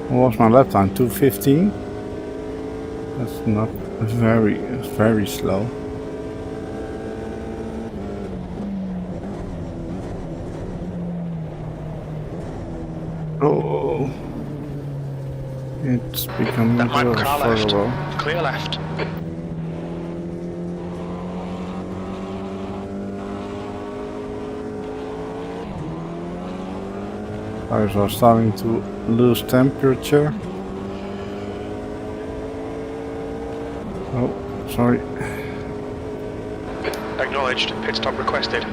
what was my lap time? 2:15? That's not very slow. Oh, it's becoming That might be car left. affordable. Clear left. Tires are starting to lose temperature. Oh, sorry, Acknowledged. Pit stop requested.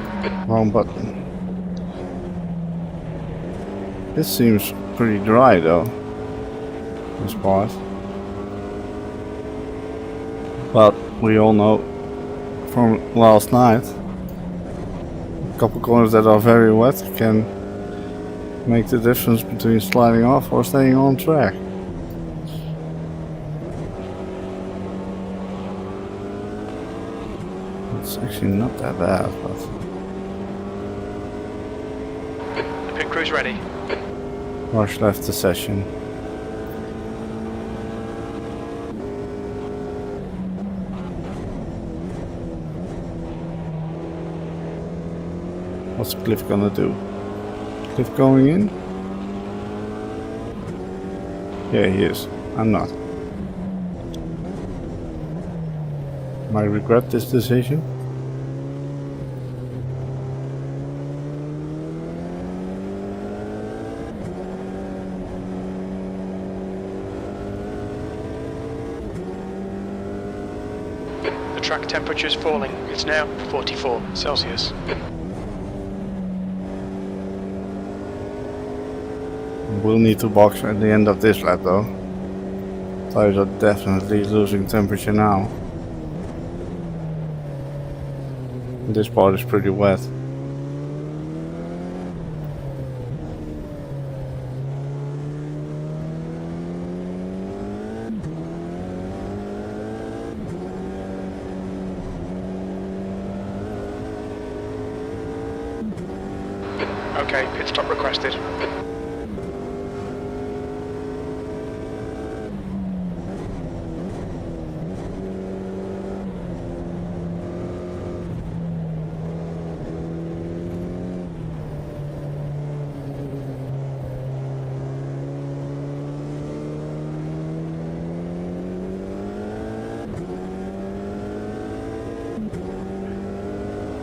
wrong button. This seems pretty dry though, this part. But we all know from last night, a couple corners that are very wet can make the difference between sliding off or staying on track. It's actually not that bad, but Pit crew's ready. Rush left the session. What's Cliff gonna do? Cliff going in? Yeah, he is. I'm not. Might regret this decision. The track temperature is falling. It's now 44 Celsius. We'll need to box at the end of this lap though. Tires are definitely losing temperature now. This part is pretty wet. Okay, pit stop requested.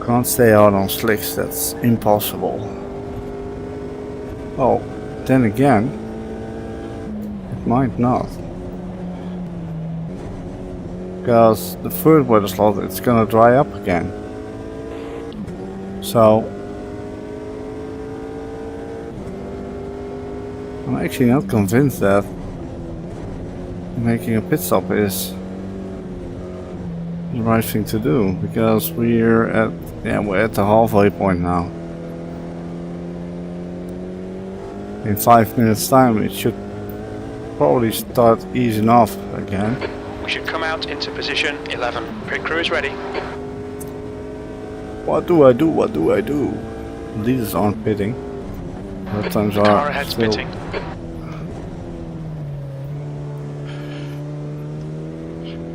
Can't stay out on slicks, that's impossible. Oh, then again, it might not. Because the third weather slot, it's gonna dry up again. So, I'm actually not convinced that making a pit stop is the right thing to do, because we're at the halfway point now. In 5 minutes time it should probably start easing off again. We should come out into position 11. Pit crew is ready. What do I do? What do I do? Leaders aren't pitting. Lap times Car are ahead's still... pitting.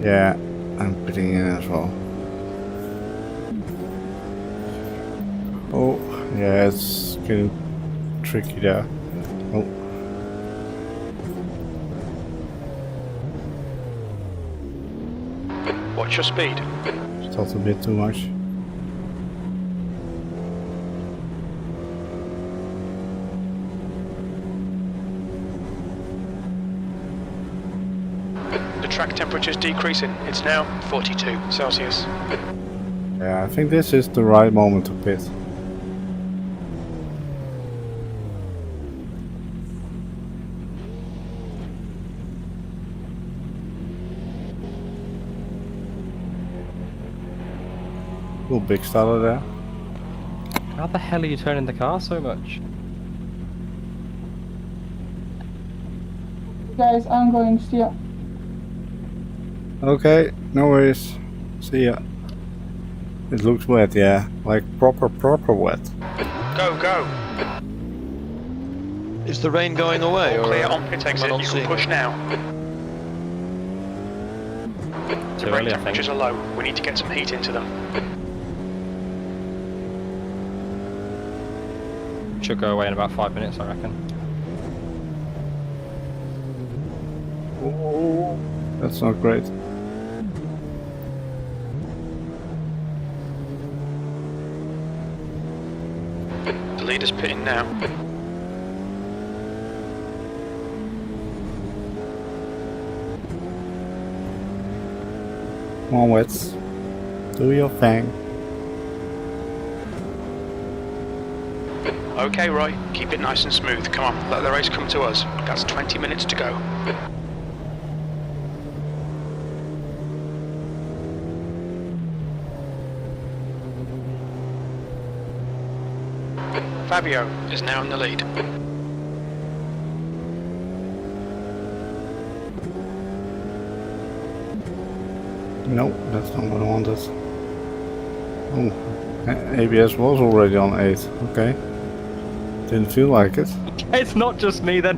Yeah, I'm pitting in as well. Oh, yeah, it's getting tricky there. Oh. Watch your speed. Stopped a bit too much. The track temperature's decreasing. It's now 42 Celsius. Yeah, I think this is the right moment to pit. Cool big starter there. How the hell are you turning the car so much? Guys, I'm going to steer. Okay, no worries. See ya. It looks wet, yeah. Like proper wet. Go, go. Is the rain going away? All Or clear on pit am I exit. not You seeing can push it? now. Too The brake early, I think. temperatures are low. We need to get some heat into them. Should go away in about 5 minutes, I reckon. Oh, that's not great. The leader's pitting now. Come on, Wets. Do your thing. Okay, Roy. Keep it nice and smooth. Come on, let the race come to us. That's 20 minutes to go. Fabio is now in the lead. No, that's not what I wanted. Oh, ABS was already on 8. Okay. Didn't feel like it. It's not just me then.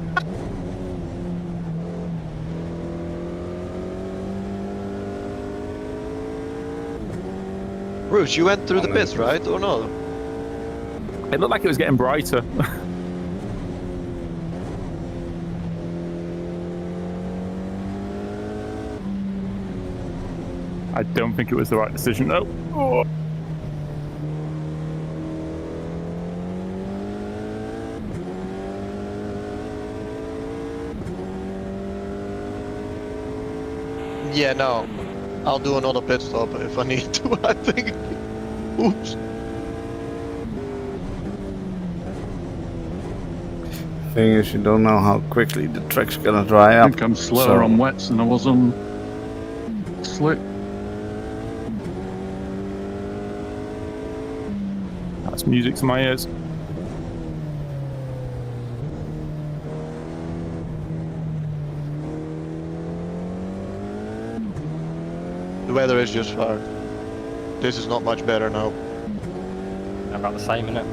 Bruce, you went through the pits, right? Or no? It looked like it was getting brighter. I don't think it was the right decision. No. Oh. Yeah, no. I'll do another pit stop if I need to, I think. Oops. Thing is, you don't know how quickly the track's gonna dry I up. think I'm slower so- on wets than I was on slick. That's music to my ears. The weather is just fucked. This is not much better now. About the same, innit?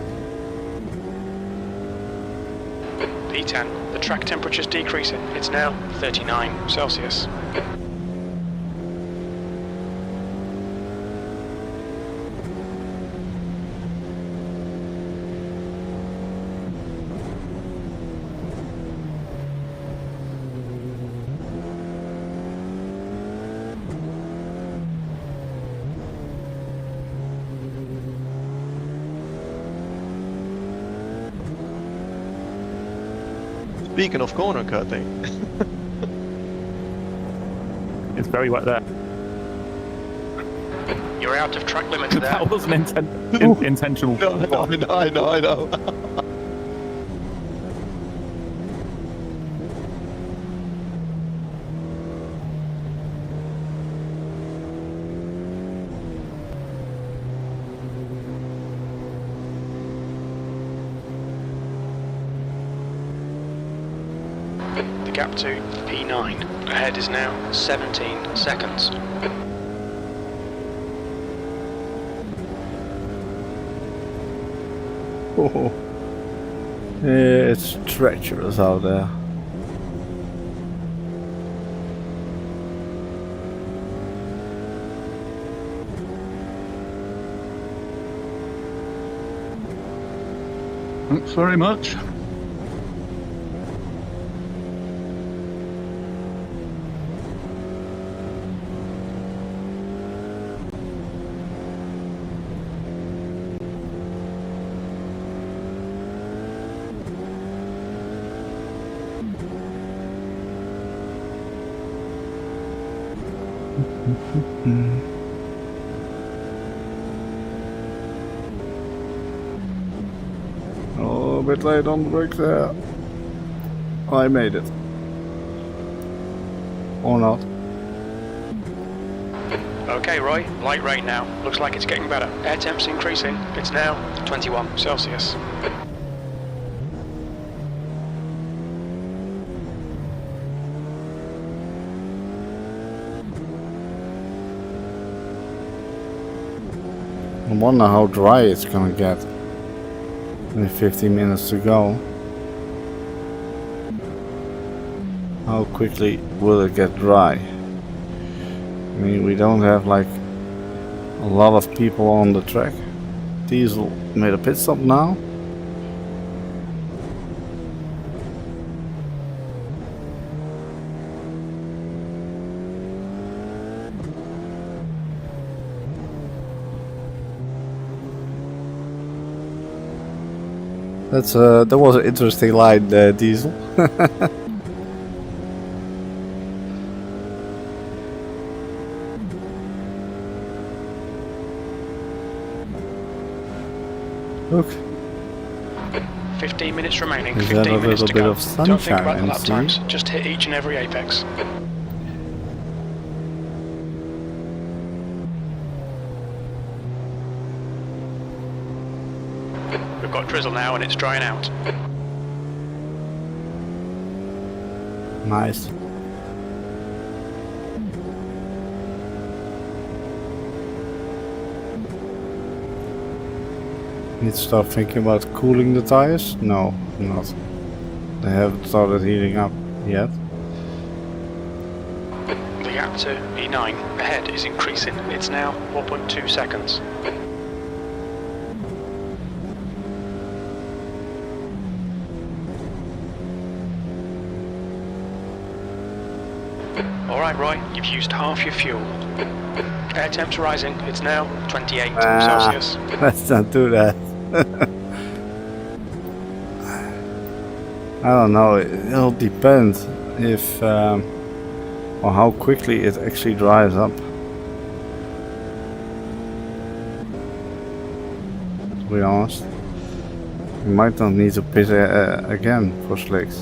P10, the track temperature's decreasing. It's now 39 Celsius. Speaking of corner cutting. It's very wet there. You're out of track limits there. That wasn't intentional. I know. The gap to P9 ahead is now 17 seconds. Oh. It's treacherous out there. Thanks very much. Oh, a bit late on the brakes there. I made it. Or not. Okay, Roy, light rain now. Looks like it's getting better. Air temp's increasing. It's now 21 Celsius. I wonder how dry it's gonna get. Only 15 minutes to go. How quickly will it get dry? I mean, we don't have like a lot of people on the track. Diesel made a pit stop now. That was an interesting line, Diesel. Look, 15 minutes remaining. is 15 that a minutes little to bit go. of Don't think about sunshine the lap in times. sea? Just hit each and every apex. We've got drizzle now and it's drying out. Nice. Need to start thinking about cooling the tires? No, not. They haven't started heating up yet. The gap to E9 ahead is increasing. It's now 4.2 seconds. Alright, Roy, you've used half your fuel. Air temp's rising. It's now 28 Celsius. Let's not do that. I don't know, it'll depend if on how quickly it actually dries up. To be honest, we might not need to pit again for slicks.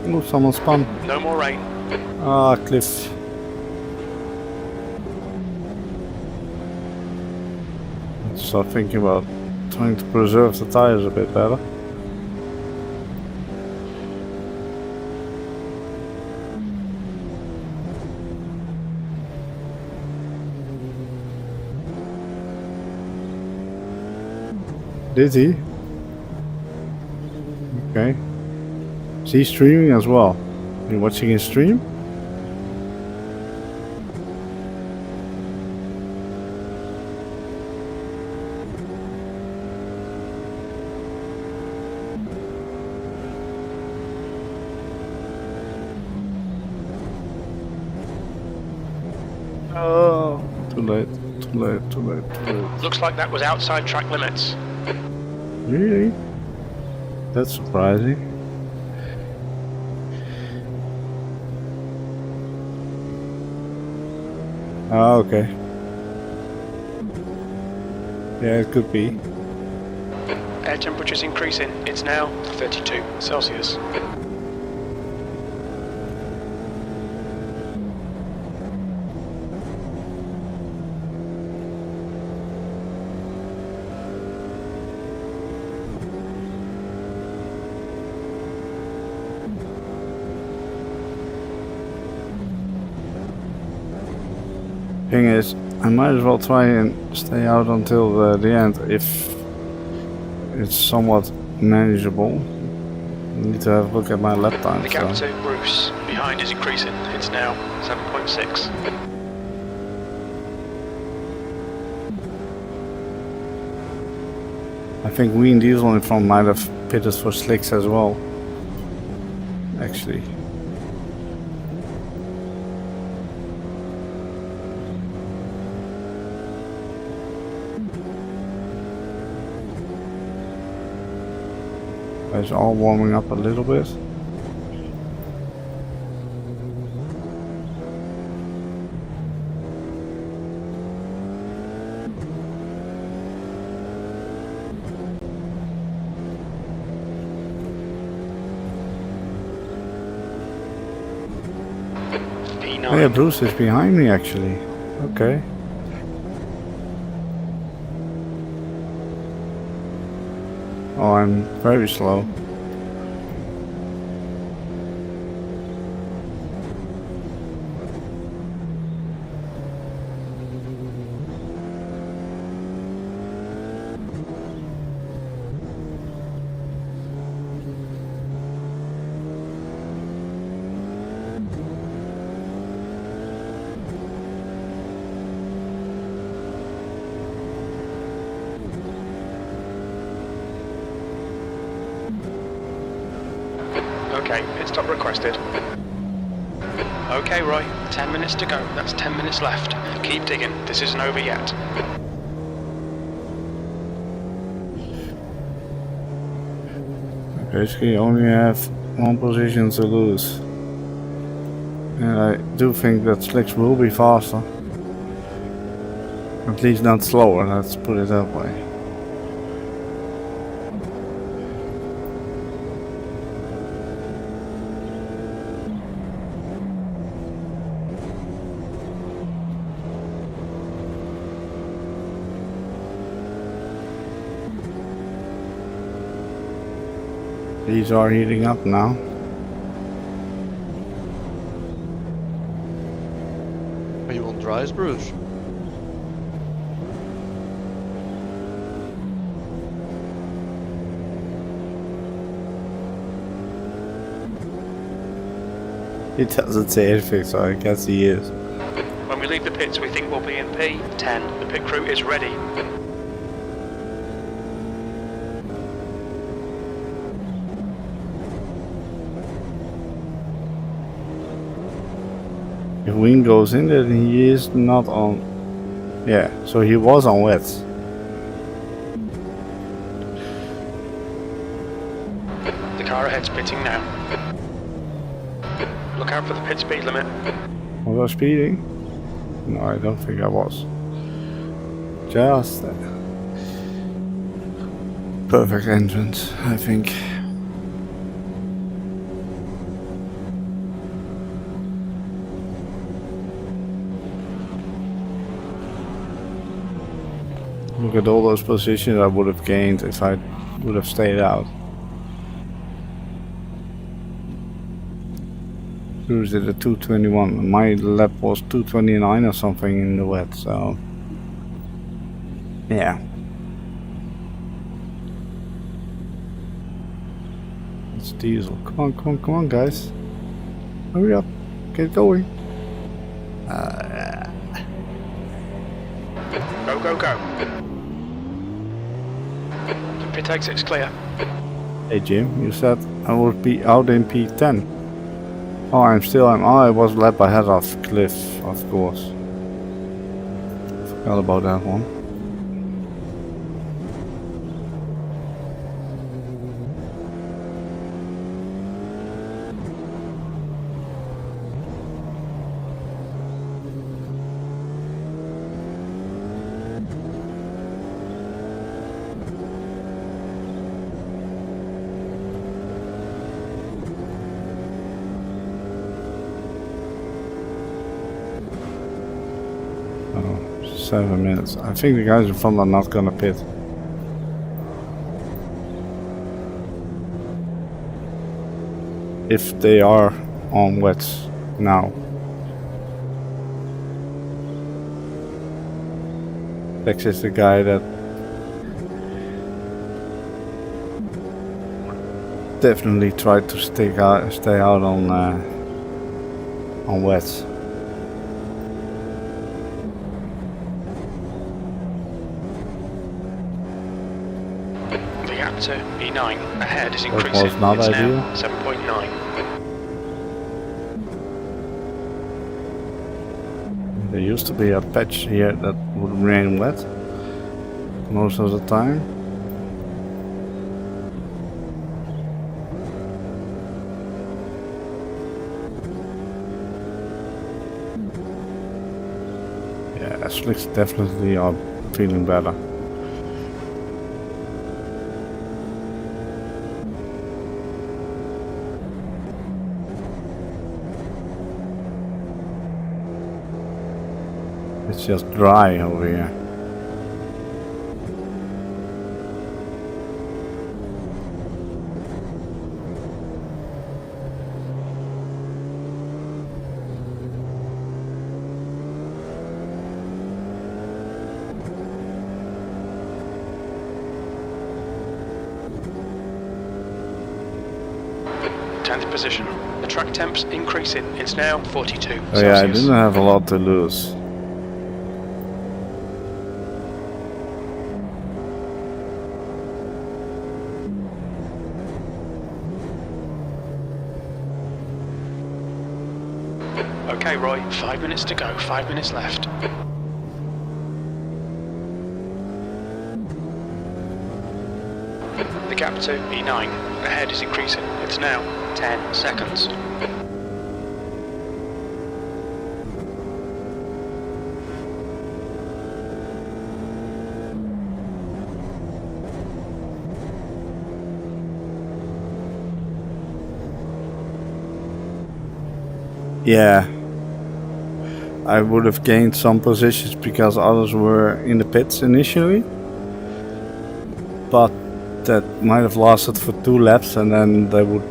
Oh, someone spun. No more rain. Ah, cliff. Let's start thinking about trying to preserve the tires a bit better. Did he? Okay. Is he streaming as well? Are you watching his stream? Oh, too late, too late, too late, too late. Looks like that was outside track limits. Really? That's surprising. Ah, okay. Yeah, it could be. Air temperature's increasing. It's now 32 Celsius. Thing is, I might as well try and stay out until the end if it's somewhat manageable. I need to have a look at my lap time. The gap to Bruce behind is increasing. It's now 7.6. I think Ween Diesel in front might have pitted for slicks as well. Actually. It's all warming up a little bit. Oh yeah, Bruce is behind me actually. Okay. Oh, I'm very slow. Okay, pit stop requested. Okay, Roy, 10 minutes to go. That's 10 minutes left. Keep digging. This isn't over yet. I basically only have one position to lose. And I do think that slicks will be faster. At least not slower, let's put it that way. These are heating up now. Are you on dries, Bruce? He doesn't say anything, so I guess he is. When we leave the pits, we think we'll be in P10. The pit crew is ready. If Wing goes in, then he is not on. Yeah, so he was on wets. The car ahead's pitting now. Look out for the pit speed limit. Was I speeding? No, I don't think I was. Just perfect entrance, I think. Look at all those positions I would have gained if I would have stayed out. Bruce did a 221. My lap was 229 or something in the wet, so yeah. It's diesel. Come on, come on, come on, guys. Hurry up. Get going. Go, go, go. The pit exit's clear. Hey Jim, you said I would be out in P10. Oh, I was lap ahead of Cliff, of course. Forgot about that one. Oh, 7 minutes. I think the guys in front are not gonna pit. If they are on wets now. Lex is the guy that definitely tried to stay out on wets. gap to P9 ahead is That increasing. was not It's ideal. now 7.9. There used to be a patch here that would remain wet most of the time. Yeah, slicks definitely are feeling better. It's just dry over here. Tenth position. The track temp's increasing. It's now 42 Oh Celsius. yeah, I didn't have a lot to lose. Okay, Roy, 5 minutes to go, 5 minutes left. The gap to E9 ahead is increasing. It's now 10 seconds. Yeah, I would have gained some positions because others were in the pits initially, but that might have lasted for 2 laps and then they would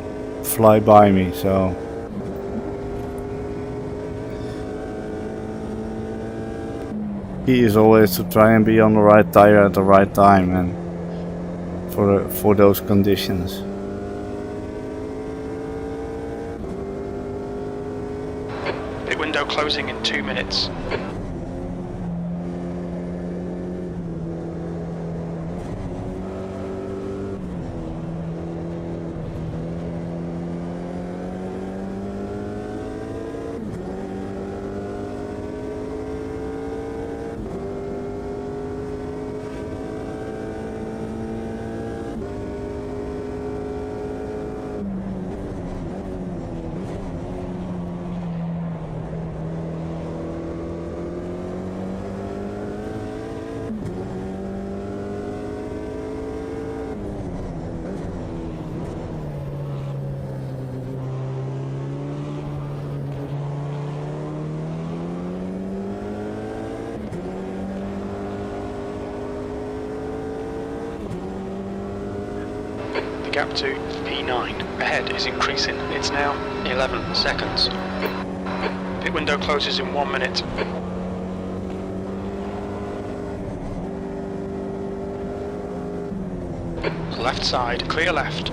fly by me, so key is always to try and be on the right tire at the right time and for those conditions. Pit window closing in 2 minutes. Gap to P9 ahead is increasing. It's now 11 seconds. Pit window closes in 1 minute. Left side, clear left.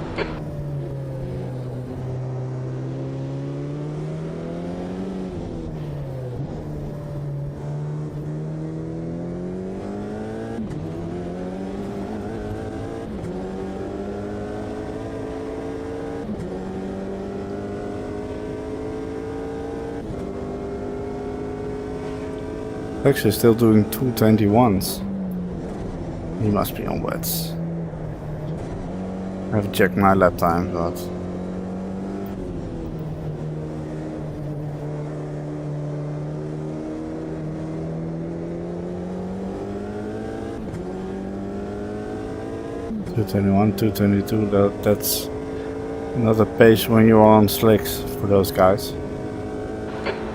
Actually still doing 221s. He must be on wets. I haven't checked my lap time, but .221, 222. That's another pace when you're on slicks for those guys.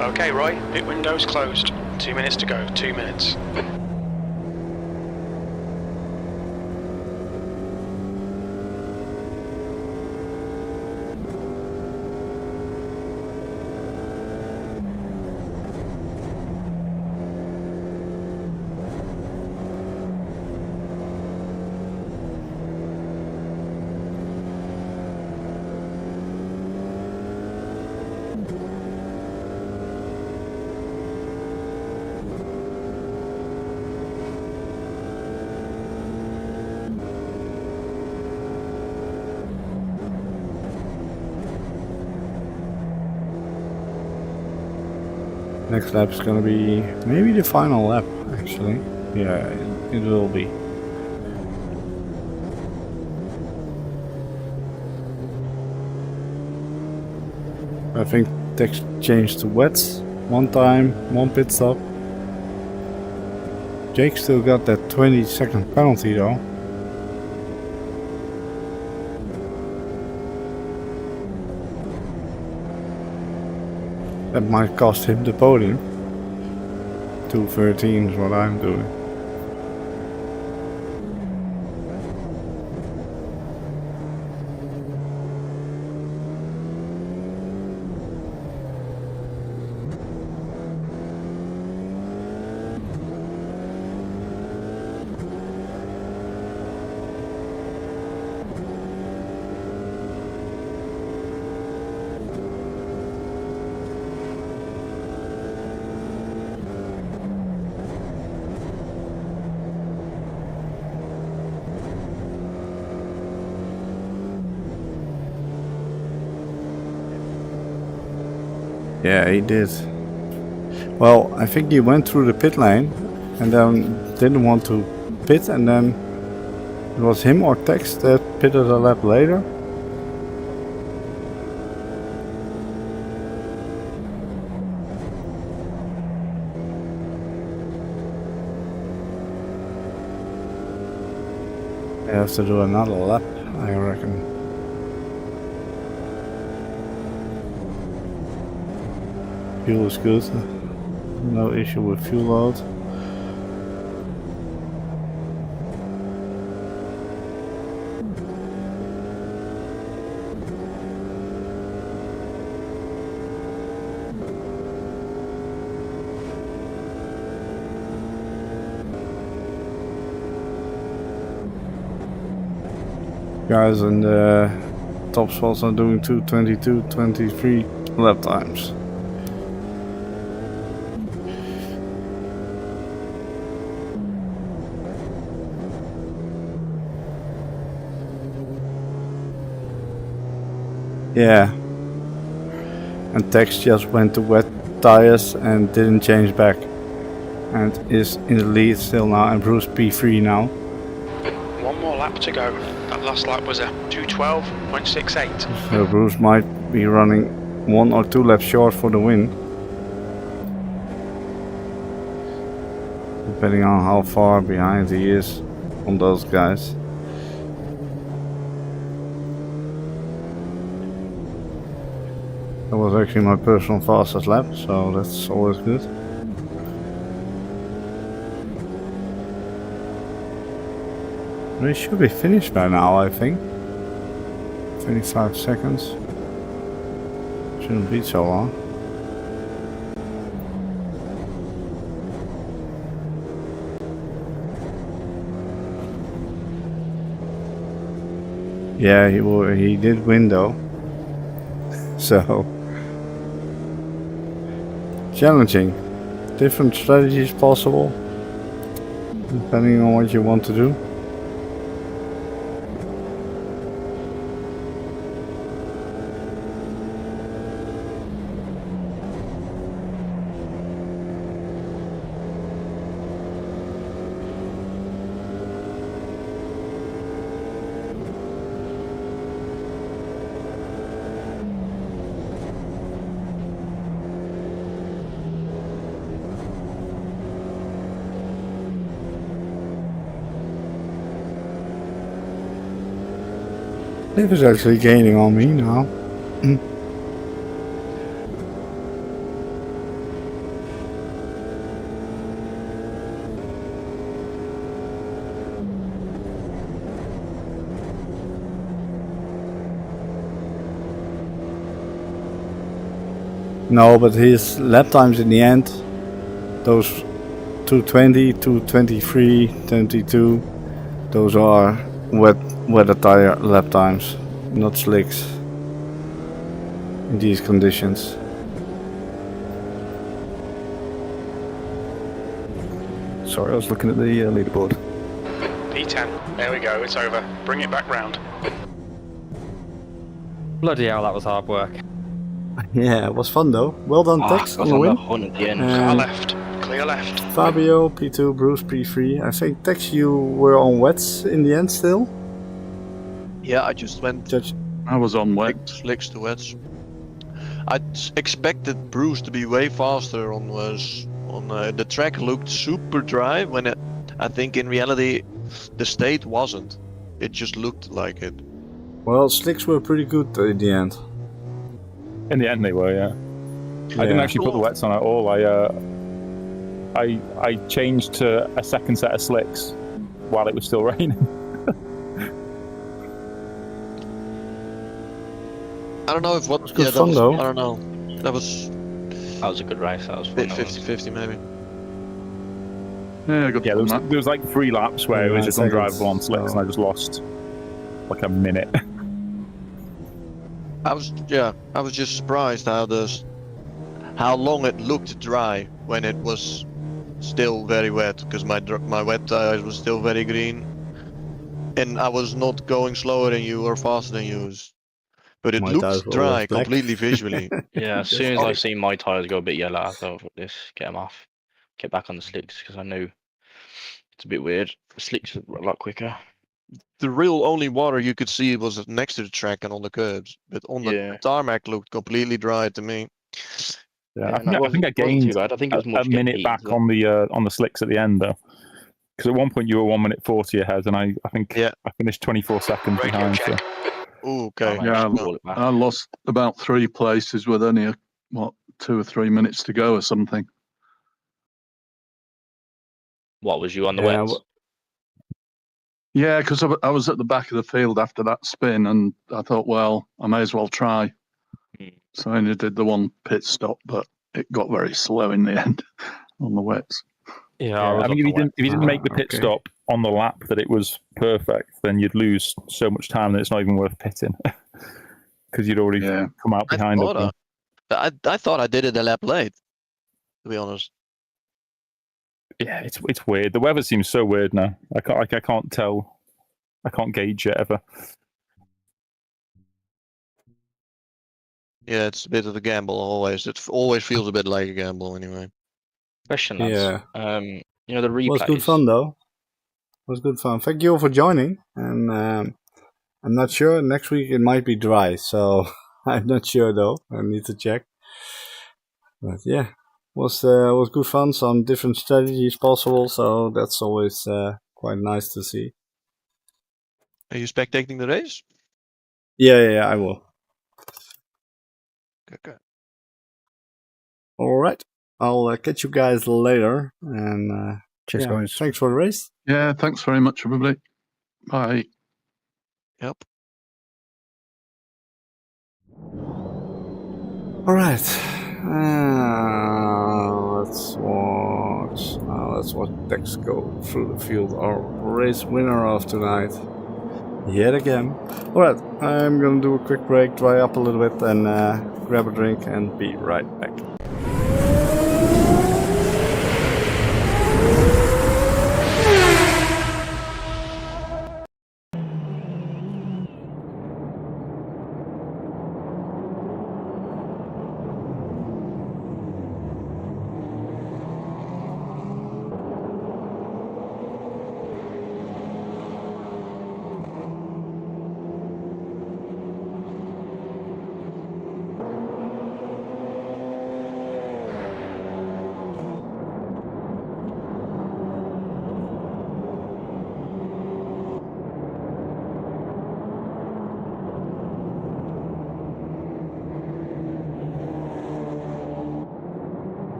Okay, Roy, pit window's closed. 2 minutes to go, 2 minutes. Next lap is gonna be maybe the final lap, actually. Yeah, it will be. I think text changed to wets one time, one pit stop. Jake still got that 20-second penalty though. That might cost him the podium. 2:13 is what I'm doing. Yeah, he did. Well, I think he went through the pit lane and then didn't want to pit, and then it was him or Tex that pitted a lap later. I have to do another lap, I reckon. Fuel is good, no issue with fuel load. Guys in the top spots are doing 2:22, 23 lap times. Yeah, and Tex just went to wet tires and didn't change back, and is in the lead still now, and Bruce P3 now. One more lap to go. That last lap was a 2:12.68. So Bruce might be running 1 or 2 laps short for the win, depending on how far behind he is on those guys. That was actually my personal fastest lap, so that's always good. We should be finished by now, I think. 25 seconds. Shouldn't be so long. Yeah, he did win though. So challenging. Different strategies possible, depending on what you want to do. Liv is actually gaining on me now. No, but his lap times in the end, those 2:20, 2:23, 22, those are weather tire lap times, not slicks in these conditions. Sorry, I was looking at the leaderboard. P10, there we go, it's over. Bring it back round. Bloody hell, that was hard work. Yeah, it was fun though. Well done, Tex, I on was the on the win. hunt at the end. Car And left. Clear left. Fabio, P2, Bruce, P3. I think, Tex, you were on wets in the end still? Yeah, I just went Judge. I was on wet. slicks to wets. I expected Bruce to be way faster on the track. Looked super dry when I think in reality the state wasn't. It just looked like it. Well, slicks were pretty good in the end. In the end, they were, yeah. I didn't actually put the wets on at all. I changed to a second set of slicks while it was still raining. I don't know if what. Good fun though. I don't know. That was a good race. That was fun. bit 50-50 maybe. Yeah, good Yeah, fun, there was like 3 laps where it was just 9 undrivable seconds, on slicks, and I just lost like a minute. I was just surprised how long it looked dry when it was still very wet, because my wet tires was still very green, and I was not going slower than you or faster than you. But it My tires looked were dry always black. completely visually. Yeah, as soon as I seen my tyres go a bit yellow, I thought, "Fuck this, get them off, get back on the slicks," because I knew it's a bit weird. The slicks are a lot quicker. The real only water you could see was next to the track and on the curbs, but on the tarmac looked completely dry to me. Yeah, Yeah, I think I gained too bad. I think it was a much minute back on the slicks at the end though, because at one point you were 1:40 ahead, and I think I finished 24 seconds Radio behind. check. So. Ooh, okay. Yeah, I lost about 3 places with only 2 or 3 minutes to go or something. What was you on the wets? Yeah, because I was at the back of the field after that spin, and I thought, well, I may as well try. So I only did the one pit stop, but it got very slow in the end on the wets. Yeah, I think if you didn't make the pit stop on the lap that it was perfect, then you'd lose so much time that it's not even worth pitting because you'd already come out behind them. I thought I did it a lap late, to be honest. Yeah, it's weird. The weather seems so weird now. I can't tell. I can't gauge it ever. Yeah, it's a bit of a gamble always. It always feels a bit like a gamble anyway. Question, lads. You know, the replays. It was good fun though. It was good fun. Thank you all for joining. And I'm not sure. Next week it might be dry, so I'm not sure though. I need to check. But yeah, was good fun. Some different strategies possible, so that's always quite nice to see. Are you spectating the race? Yeah, I will. Okay. All right. I'll catch you guys later. And cheers, guys. Thanks for the race. Yeah, thanks very much, everybody. Bye. Yep. All right. Let's watch Tex go through the field. Our race winner of tonight. Yet again. Alright, I'm gonna do a quick break, dry up a little bit, and grab a drink and be right back.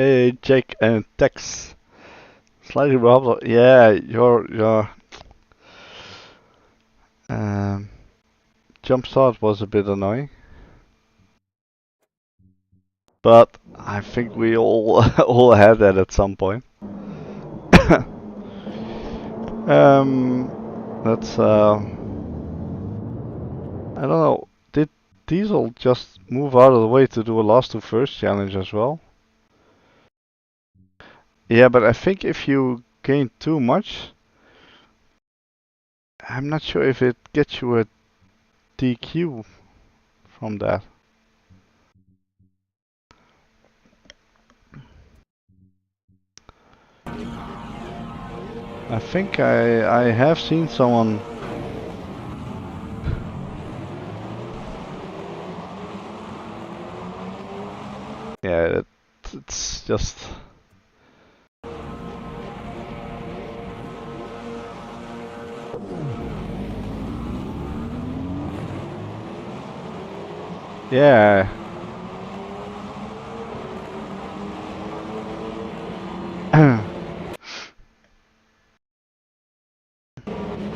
Hey, Jake and Tex. Slightly wobble. Yeah, your jump start was a bit annoying, but I think we all all had that at some point. Let's I don't know. Did Diesel just move out of the way to do a last to first challenge as well? Yeah, but I think if you gain too much, I'm not sure if it gets you a DQ from that. I think I have seen someone. Yeah, it's just. Yeah.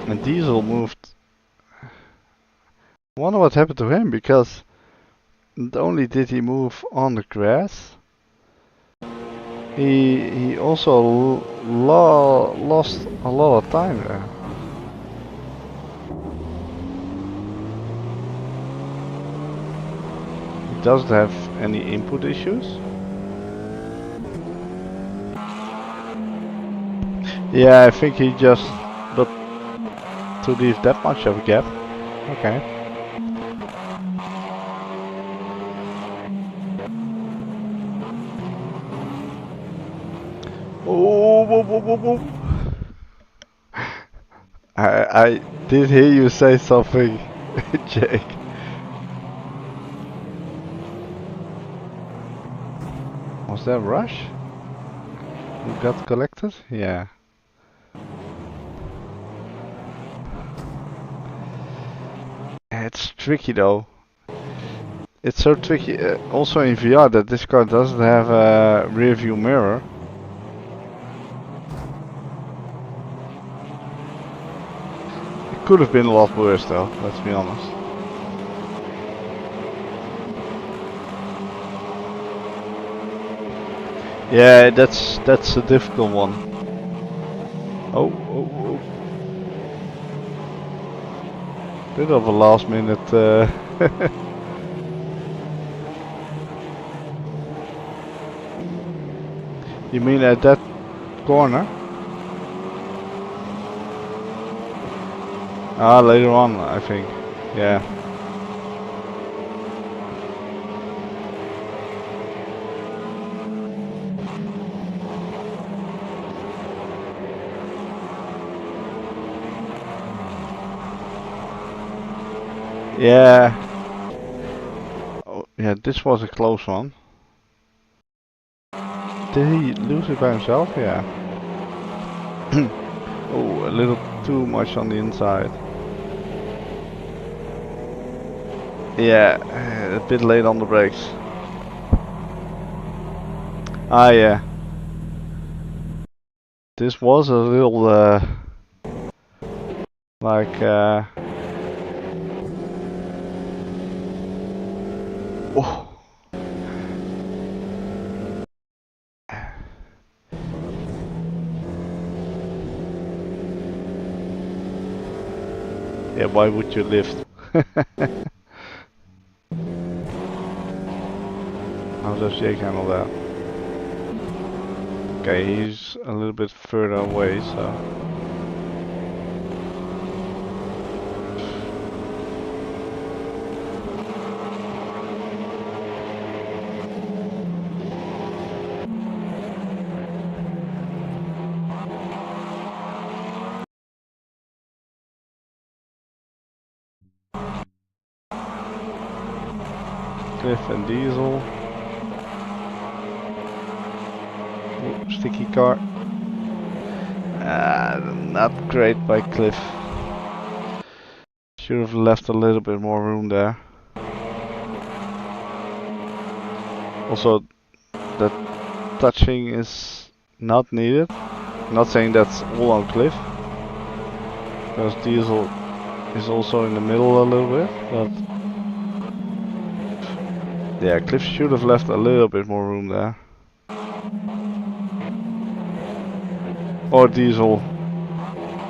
And Diesel moved. I wonder what happened to him, because not only did he move on the grass, he also lost a lot of time there. He doesn't have any input issues. Yeah, I think he just, but to leave that much of a gap. Okay. Oh, whoa, whoa, whoa, whoa. I did hear you say something, Jake. Was that Rush who got collected? Yeah. It's tricky though. It's so tricky, also in VR, that this car doesn't have a rear view mirror. It could have been a lot worse though, let's be honest. Yeah, that's a difficult one. Oh, oh, oh. Bit of a last minute You mean at that corner? Ah, later on, I think. Yeah. Yeah. Oh, yeah, this was a close one. Did he lose it by himself? Yeah. Oh, a little too much on the inside. Yeah, a bit late on the brakes. Ah, yeah. This was a little, like, oh. Yeah, why would you lift? How does Jake handle that? Okay, he's a little bit further away, so... Cliff and Diesel. Ooh, sticky car. Not great by Cliff. Should have left a little bit more room there. Also, that touching is not needed. I'm not saying that's all on Cliff, because Diesel is also in the middle a little bit, but yeah, Cliff should have left a little bit more room there. Or Diesel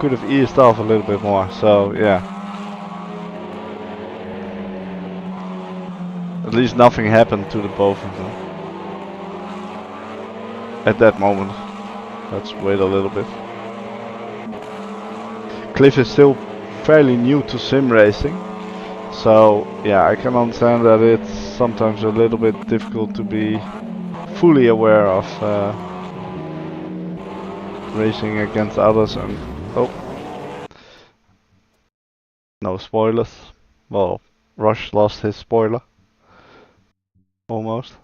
could have eased off a little bit more, so yeah. At least nothing happened to the both of them at that moment. Let's wait a little bit. Cliff is still fairly new to sim racing, so yeah, I can understand that it's sometimes a little bit difficult to be fully aware of racing against others. And oh, no spoilers. Well, Rush lost his spoiler. Almost.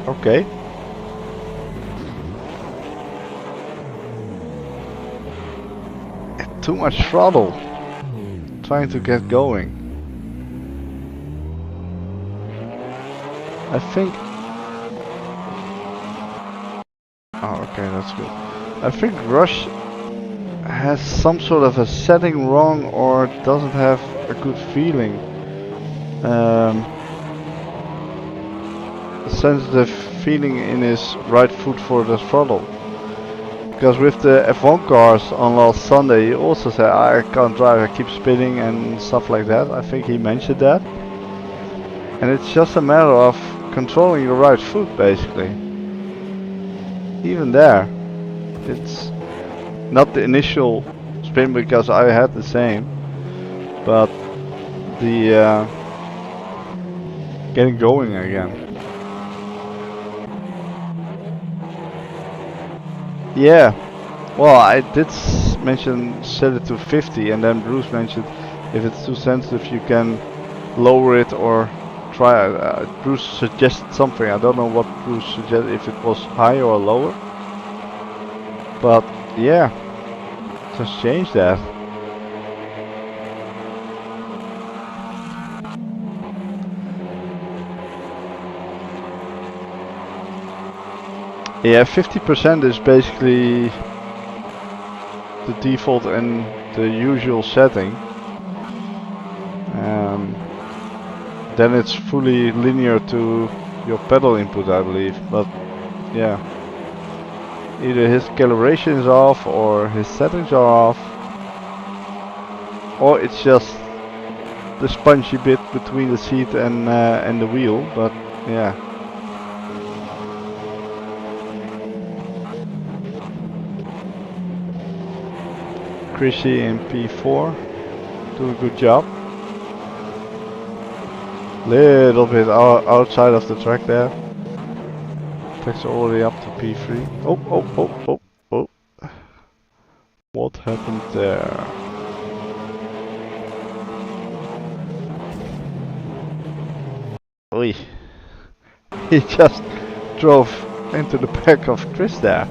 Okay. Too much throttle. Trying to get going. I think. Oh, okay, that's good. I think Rush has some sort of a setting wrong or doesn't have a good feeling. Sensitive feeling in his right foot for the throttle. Because with the F1 cars on last Sunday, he also said, I can't drive, I keep spinning and stuff like that. I think he mentioned that. And it's just a matter of controlling your right foot, basically. Even there, it's not the initial spin, because I had the same, but the getting going again. Yeah, well, I did mention set it to 50, and then Bruce mentioned if it's too sensitive you can lower it or try. Bruce suggested something. I don't know what Bruce suggested, if it was higher or lower. But yeah, just change that. Yeah, 50% is basically the default and the usual setting. Then it's fully linear to your pedal input, I believe. But yeah, either his calibration is off or his settings are off, or it's just the spongy bit between the seat and the wheel. But yeah. Chrissy in P4 do a good job. Little bit outside of the track there. Takes all the way up to P3. Oh. What happened there? Oi. He just drove into the back of Chris there.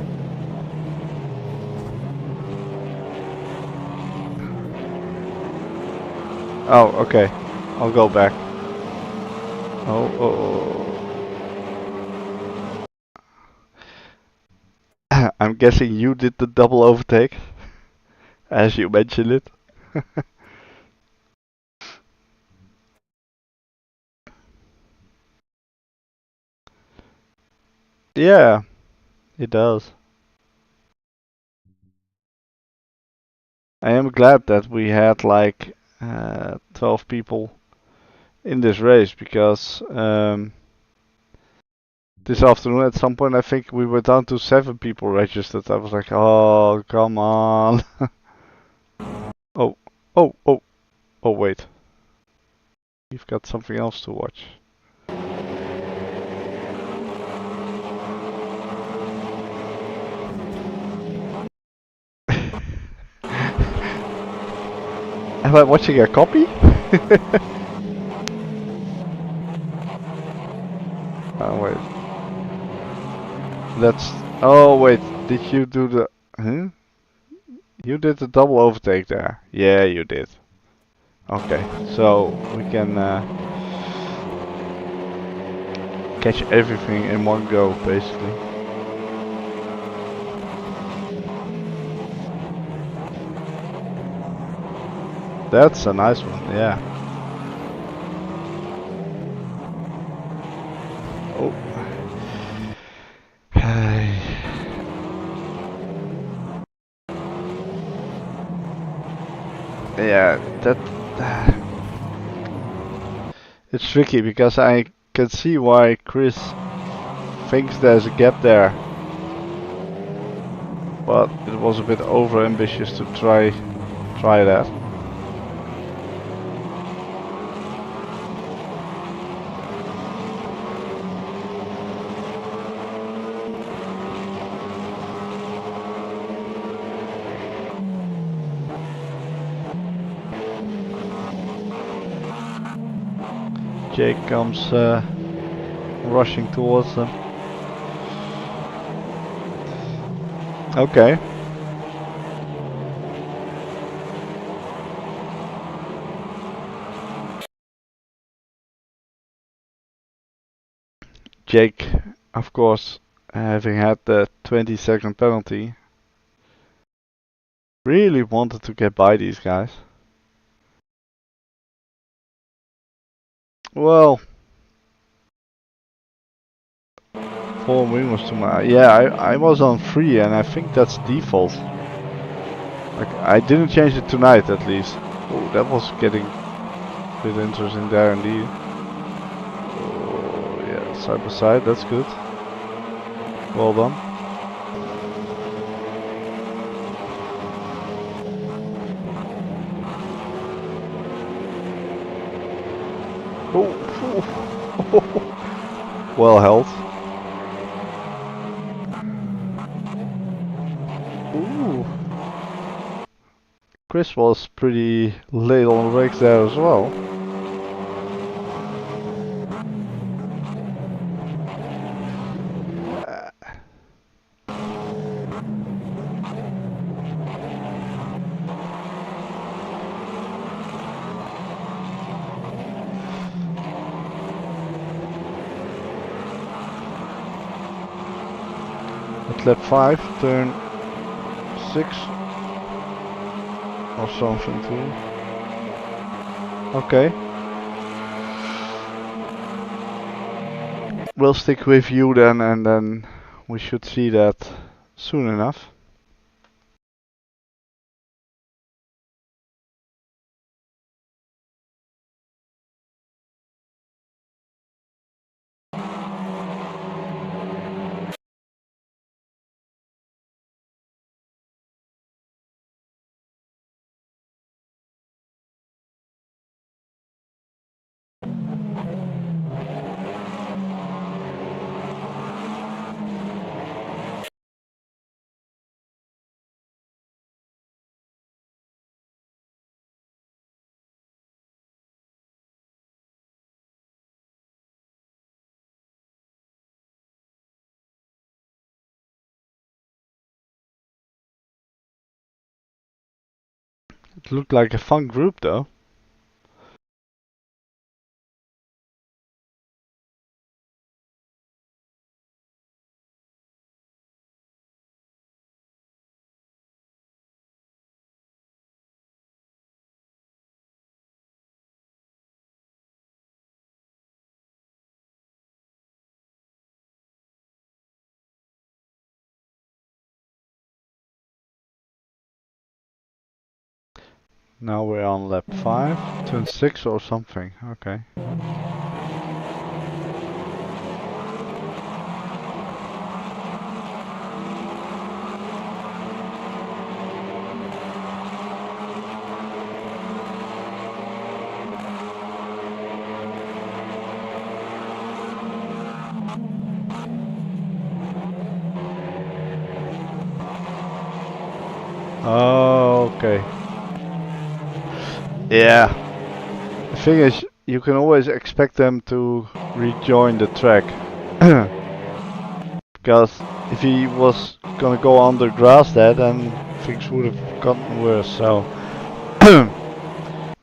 Oh, okay. I'll go back. Oh. I'm guessing you did the double overtake, as you mentioned it. Yeah, it does. I am glad that we had like 12 people in this race, because this afternoon at some point I think we were down to 7 people registered. I was like, oh, come on. Oh wait. You've got something else to watch. Am I watching a copy? Oh wait. That's... Oh wait, did you do the... Huh? You did the double overtake there. Yeah, you did. Okay, so we can catch everything in one go, basically. That's a nice one, yeah. Oh. Yeah, that... It's tricky because I can see why Chris thinks there's a gap there. But it was a bit over ambitious to try that. Jake comes rushing towards them. Okay. Jake, of course, having had the 20-second penalty, really wanted to get by these guys. Well, 4 wing was too much. Yeah, I was on 3 and I think that's default. Like, I didn't change it tonight at least. Oh, that was getting a bit interesting there indeed. Oh yeah, side by side, that's good. Well done. Oh, well held. Ooh. Chris was pretty late on the brakes there as well. At lap 5, turn 6 or something too. Okay. We'll stick with you then, and then we should see that soon enough. It looked like a fun group though. Now we're on lap 5, turn 6 or something. Okay. Oh, okay. Yeah. The thing is, you can always expect them to rejoin the track. Because if he was gonna go under grass there, then things would have gotten worse. So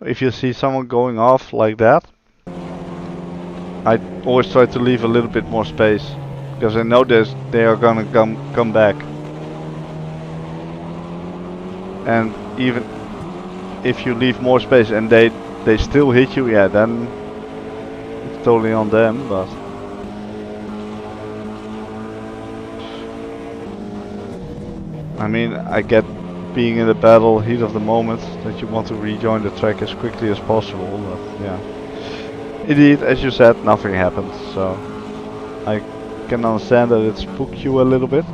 if you see someone going off like that, I always try to leave a little bit more space, because I know they are gonna come back. And even if you leave more space and they still hit you, yeah, then it's totally on them. But I mean, I get being in the battle heat of the moment that you want to rejoin the track as quickly as possible, but yeah. Indeed, as you said, nothing happened, so I can understand that it spooked you a little bit.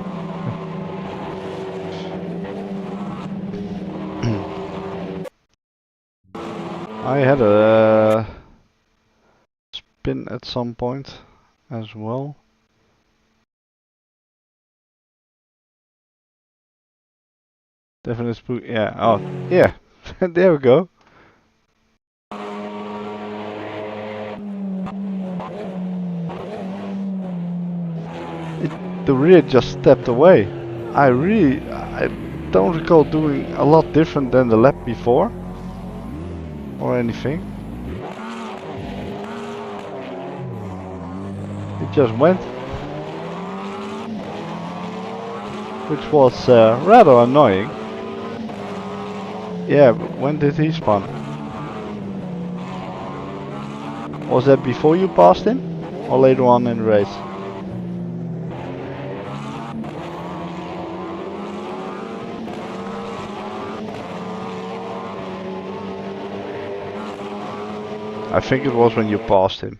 I had a spin at some point as well. Definitely spook, yeah, oh, yeah, there we go. The rear just stepped away. I don't recall doing a lot different than the lap before or anything. It just went, which was rather annoying. Yeah, but when did he spawn? Was that before you passed him or later on in the race? I think it was when you passed him.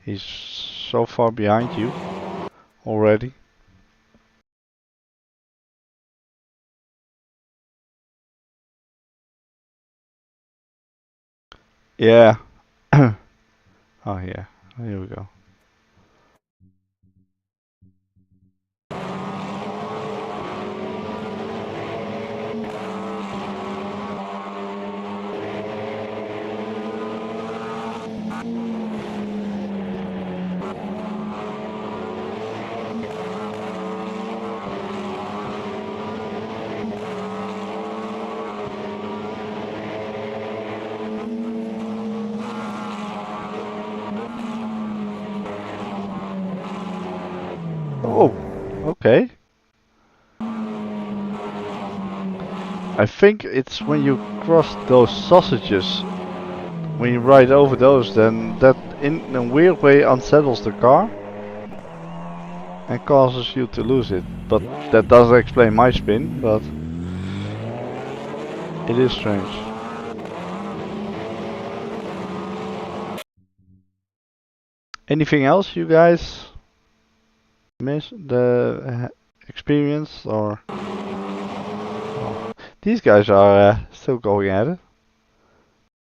He's so far behind you already. Yeah. Oh yeah, here we go. Oh, okay. I think it's when you cross those sausages, when you ride over those, then that in a weird way unsettles the car and causes you to lose it. But that doesn't explain my spin, but it is strange. Anything else you guys miss the experience, or oh, these guys are still going at it.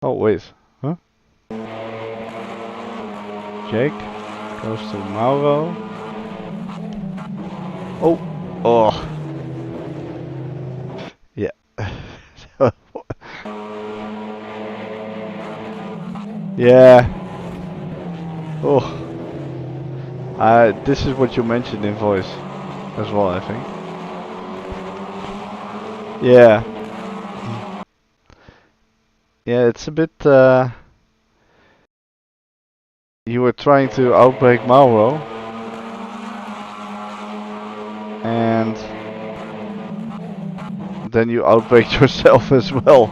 Oh wait, huh? Jake goes to Mauro. Oh, oh, yeah. Yeah. Oh. This is what you mentioned in voice as well, I think. Yeah. Yeah, it's a bit... you were trying to outbrake Mauro. And then you outbraked yourself as well.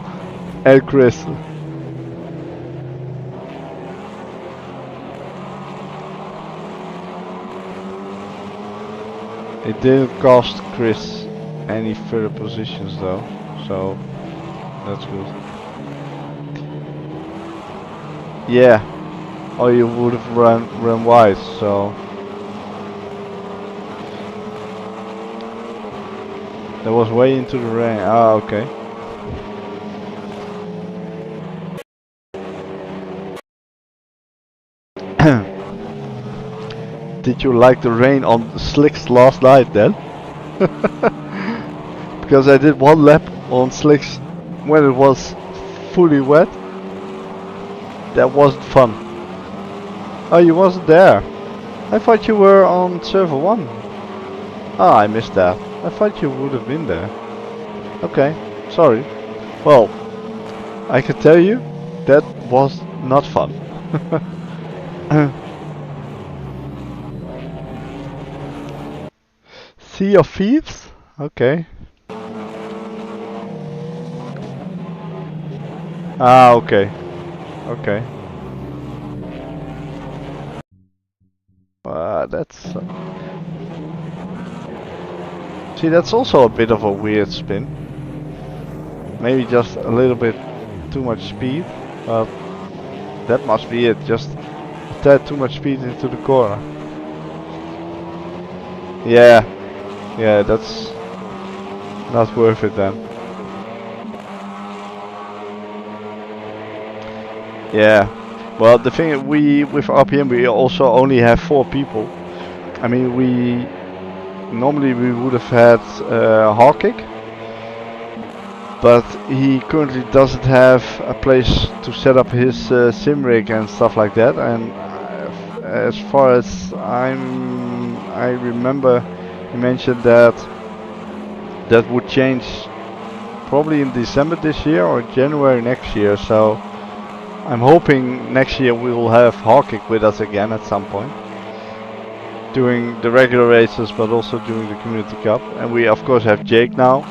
And Chris. It didn't cost Chris any further positions though, so that's good. Yeah, or you would have run wide, so that was way into the rain. Ah, okay. Did you like the rain on slicks last night then? Because I did one lap on slicks when it was fully wet. That wasn't fun. Oh, you wasn't there. I thought you were on server 1. Ah, I missed that. I thought you would have been there. Okay, sorry. Well, I can tell you, that was not fun. Sea of Thieves? Okay. Ah, okay. Okay. That's... See, that's also a bit of a weird spin. Maybe just a little bit too much speed, but that must be it. Just a tad too much speed into the corner. Yeah. Yeah, that's not worth it then. Yeah. Well, the thing with RPM we also only have 4 people. I mean, normally we would have had Hawkick, but he currently doesn't have a place to set up his sim rig and stuff like that. And as far as I remember, he mentioned that would change probably in December this year or January next year. So I'm hoping next year we will have Hawkick with us again at some point, doing the regular races but also doing the Community Cup. And we of course have Jake now.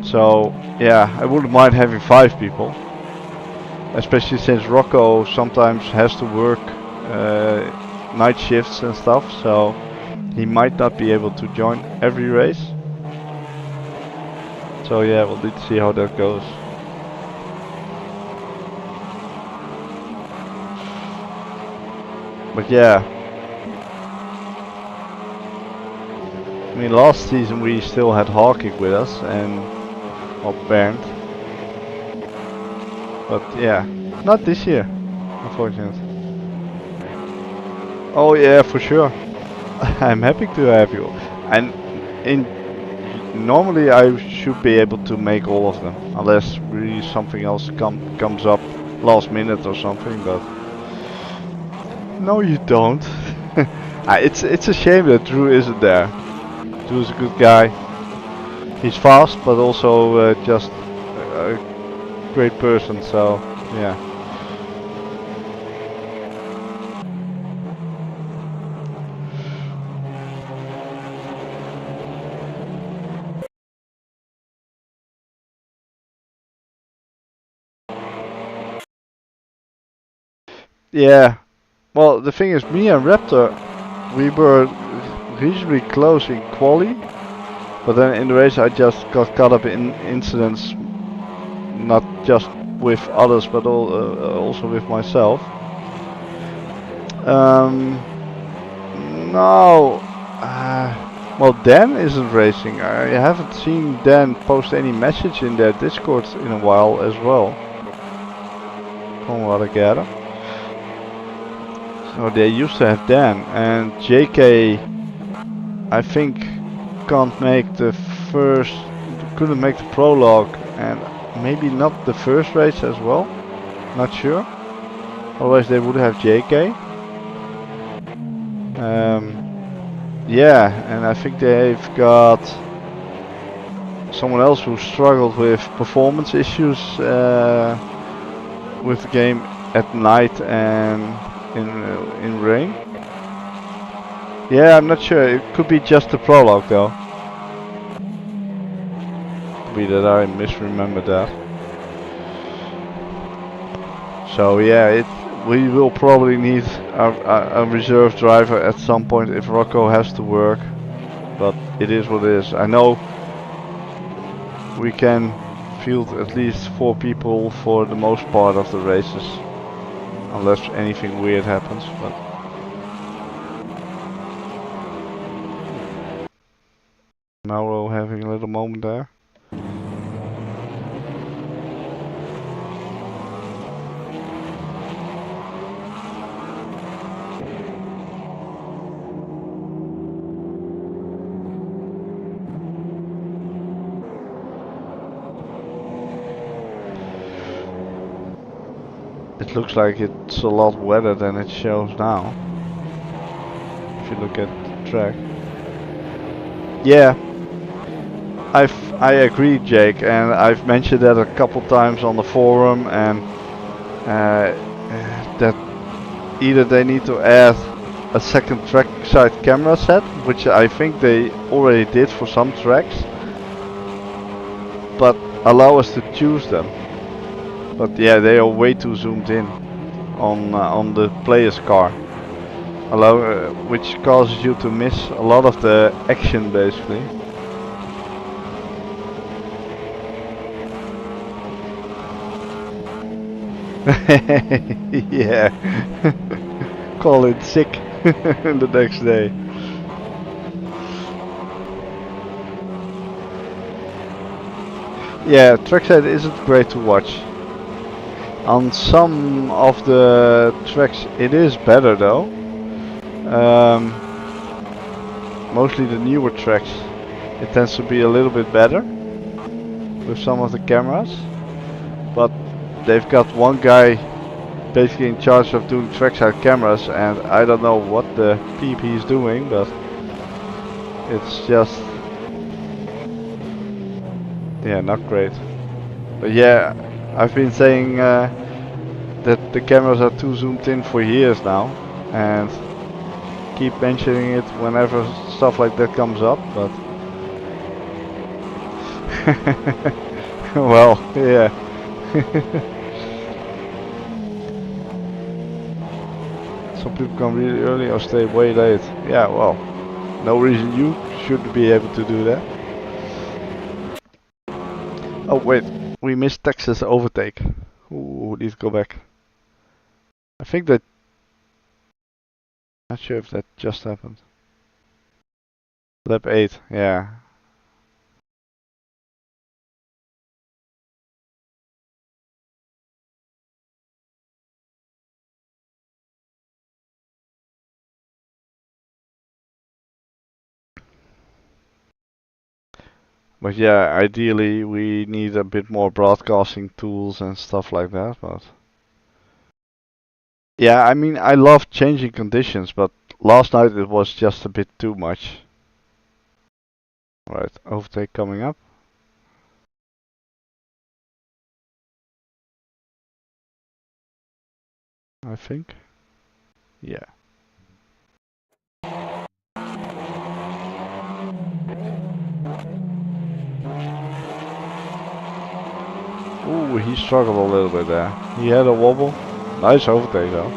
So yeah, I wouldn't mind having 5 people, especially since Rocco sometimes has to work night shifts and stuff, so he might not be able to join every race. So yeah, we'll need to see how that goes. But yeah, I mean, last season we still had Hawkick with us and Bernd. But yeah, not this year, unfortunately. Oh yeah, for sure. I'm happy to have you. And normally I should be able to make all of them, unless really something else comes up last minute or something. But no, you don't. It's a shame that Drew isn't there. Drew's a good guy. He's fast, but also just a great person. So yeah. Yeah, well, the thing is, me and Raptor, we were reasonably close in quali, but then in the race I just got caught up in incidents, not just with others, but also with myself. No, well, Dan isn't racing. I haven't seen Dan post any message in their Discord in a while as well, from what I gather. So they used to have Dan, and JK I think couldn't make the prologue, and maybe not the first race as well, not sure. Otherwise they would have JK. Yeah, and I think they've got someone else who struggled with performance issues with the game at night and in rain. Yeah, I'm not sure. It could be just the prologue though. Could be that I misremember that. So yeah, we will probably need a reserve driver at some point if Rocco has to work. But it is what it is. I know we can field at least 4 people for the most part of the races, unless anything weird happens. But now we're having a little moment there. it looks like it's a lot wetter than it shows now. If you look at the track. Yeah, I agree, Jake, and I've mentioned that a couple times on the forum, and that either they need to add a second trackside camera set, which I think they already did for some tracks, but allow us to choose them. But yeah, they are way too zoomed in on the player's car, which causes you to miss a lot of the action basically. Yeah. Call it sick the next day. Yeah, trackside isn't great to watch. On some of the tracks it is better though. Mostly the newer tracks it tends to be a little bit better with some of the cameras, but they've got one guy basically in charge of doing trackside cameras, and I don't know what the peep he's doing, but it's just, yeah, not great. But yeah, I've been saying that the cameras are too zoomed in for years now, and keep mentioning it whenever stuff like that comes up, but well, yeah. Some people come really early or stay way late. Yeah, well, no reason you should be able to do that. Oh wait, we missed Texas overtake. Ooh, need to go back. I think that... Not sure if that just happened. Lap 8, yeah. But yeah, ideally we need a bit more broadcasting tools and stuff like that, but... Yeah, I mean, I love changing conditions, but last night it was just a bit too much. Right, overtake coming up. I think. Yeah. Ooh, he struggled a little bit there. He had a wobble. Nice overtake though.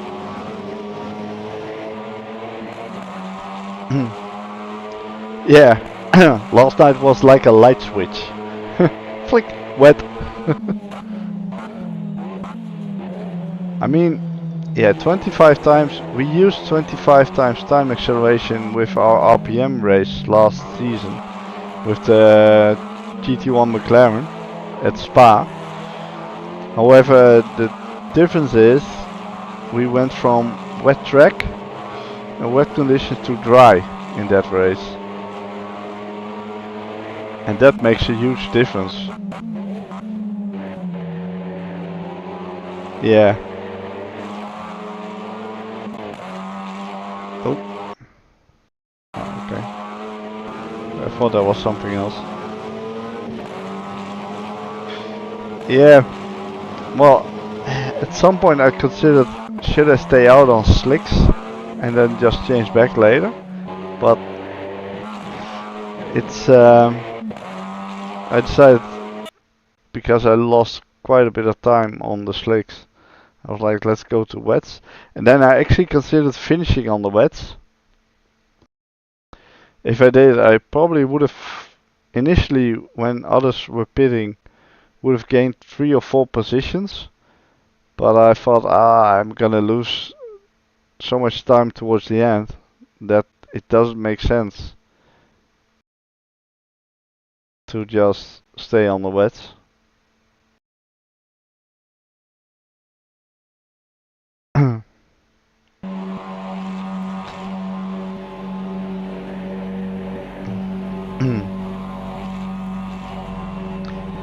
Yeah, last night was like a light switch. Flick, wet. I mean, yeah, 25 times. We used 25 times time acceleration with our RPM race last season with the GT1 McLaren at Spa. However, the difference is we went from wet track and wet conditions to dry in that race, and that makes a huge difference. Yeah. Oh. Okay. I thought that was something else. Yeah. Well, at some point I considered, should I stay out on slicks and then just change back later? But it's I decided, because I lost quite a bit of time on the slicks, I was like, let's go to wets. And then I actually considered finishing on the wets. If I did, I probably would have initially, when others were pitting, would have gained 3 or 4 positions, but I thought, I'm gonna lose so much time towards the end that it doesn't make sense to just stay on the wets.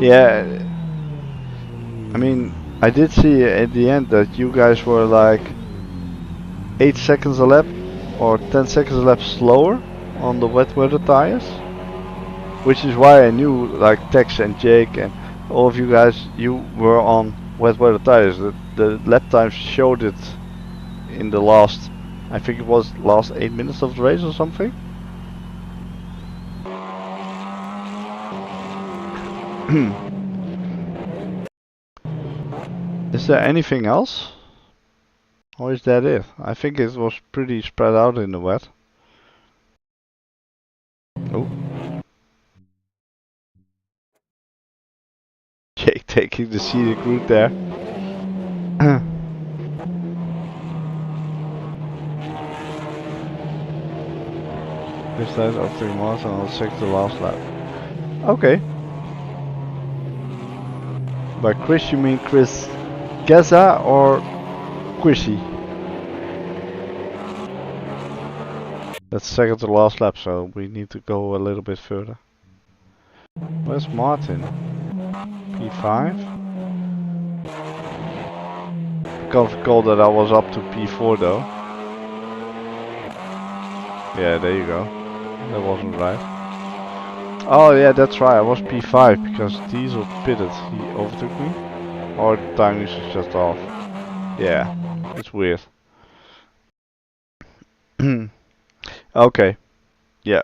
Yeah, I mean, I did see at the end that you guys were like 8 seconds a lap or 10 seconds a lap slower on the wet weather tires, which is why I knew like Tex and Jake and all of you guys, you were on wet weather tires. The lap times showed it in the last, I think it was last 8 minutes of the race or something. Is there anything else? Or is that it? I think it was pretty spread out in the wet. Oh. Jake taking the scenic route there. This side of 3 miles and I'll check the last lap. Okay. By Chris you mean Chris Geza or Quishy? That's second to last lap, so we need to go a little bit further. Where's Martin? P5? I can't recall that I was up to P4 though. Yeah, there you go. That wasn't right. Oh yeah, that's right, I was P5 because Diesel pitted. He overtook me. Or the time is just off. Yeah, it's weird. Okay. Yeah.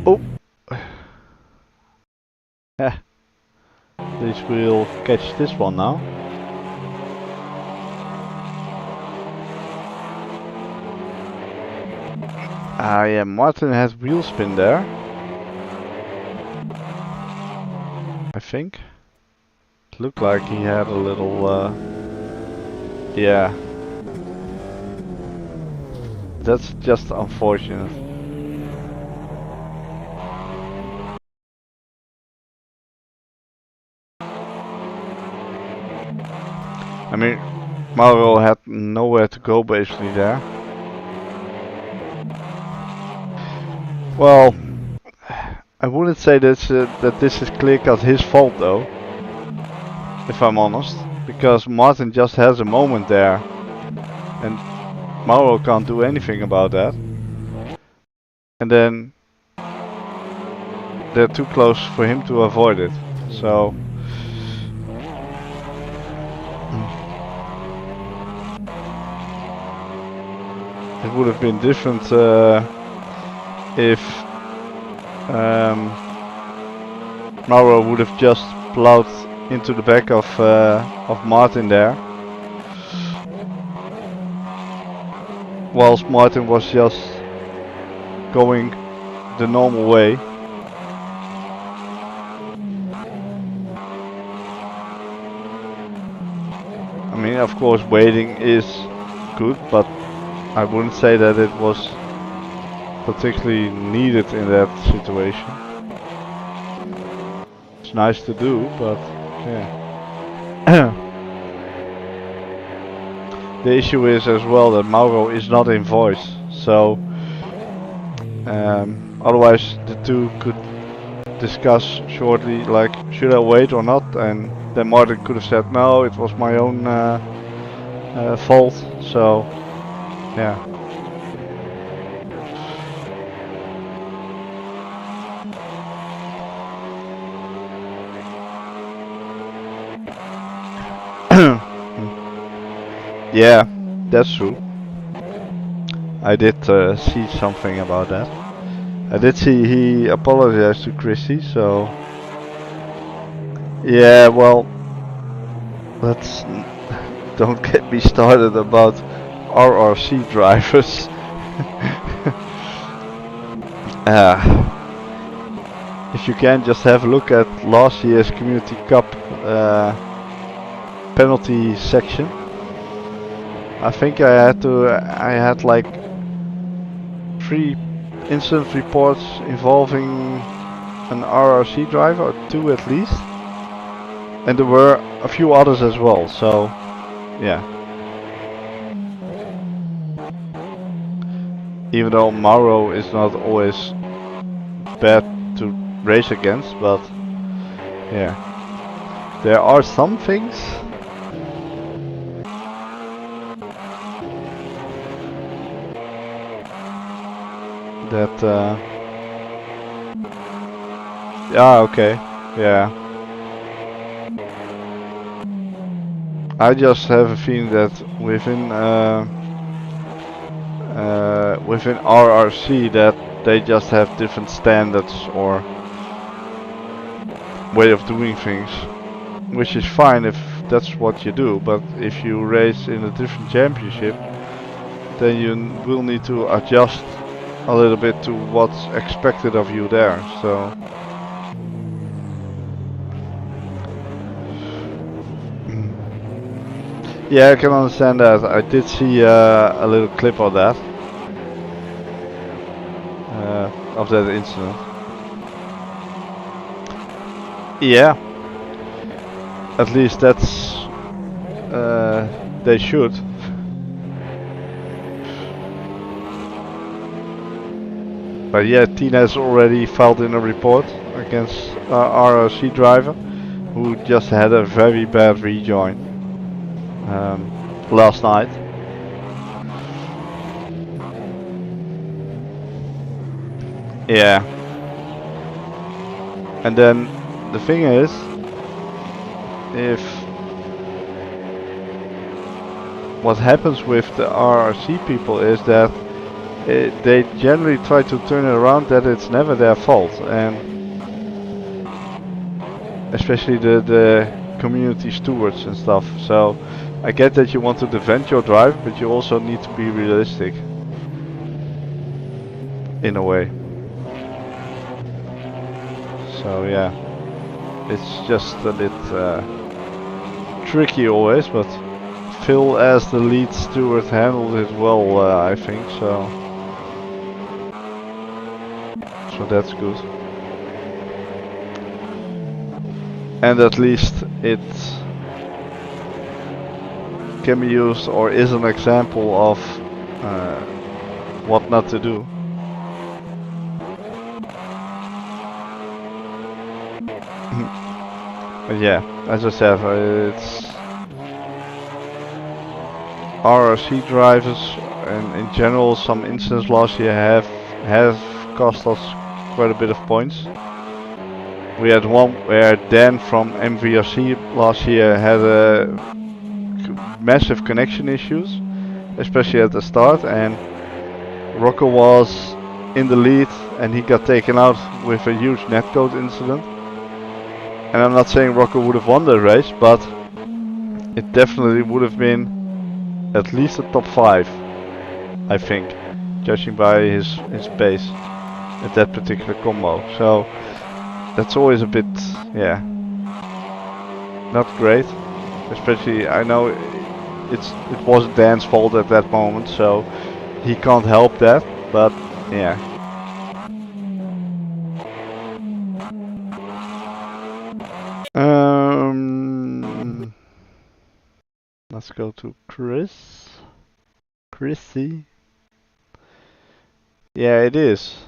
Oh! At least we'll catch this one now. Ah yeah, Martin has wheel spin there. I think. It looked like he had a little yeah. That's just unfortunate. I mean, Mauro had nowhere to go basically there. Well, I wouldn't say that this is clear cut his fault though, if I'm honest, because Martin just has a moment there and Mauro can't do anything about that. And then they're too close for him to avoid it, so it would have been different if Mauro would have just plowed into the back of Martin there, whilst Martin was just going the normal way. I mean, of course waiting is good, but I wouldn't say that it was particularly needed in that situation. It's nice to do, but yeah. The issue is as well that Mauro is not in voice, so otherwise the two could discuss shortly, like, should I wait or not, and then Martin could have said no, it was my own fault, so yeah. Yeah, that's true. I did see something about that. I did see he apologized to Chrissy, so yeah. Well, let's don't get me started about RRC drivers. If you can just have a look at last year's Community Cup penalty section. I think I had like 3 incident reports involving an RRC driver, or 2 at least, and there were a few others as well, so yeah. Even though Mauro is not always bad to race against, but yeah, there are some things that yeah, okay, yeah. I just have a feeling that within RRC that they just have different standards or way of doing things, which is fine if that's what you do, but if you race in a different championship, then you will need to adjust a little bit to what's expected of you there. So yeah, I can understand that. I did see a little clip of that, of that incident. Yeah, at least that's they should. But yeah, Tina has already filed in a report against RRC driver who just had a very bad rejoin last night. Yeah. And then the thing is, if what happens with the RRC people is that they generally try to turn it around that it's never their fault, and especially the community stewards and stuff. So I get that you want to defend your drive, but you also need to be realistic in a way. So yeah, it's just a bit tricky always, but Phil as the lead steward handled it well, I think so. So that's good. And at least it can be used or is an example of what not to do. But yeah, as I said, it's RRC drivers and in general some incidents last year have cost us quite a bit of points. We had one where Dan from MVRC last year had massive connection issues, especially at the start, and Rocco was in the lead and he got taken out with a huge netcode incident. And I'm not saying Rocco would have won the race, but it definitely would have been at least a top 5, I think, judging by his pace at that particular combo. So that's always a bit, yeah, not great. Especially, I know it wasn't Dan's fault at that moment, so he can't help that. But yeah. Let's go to Chrissy. Yeah, it is.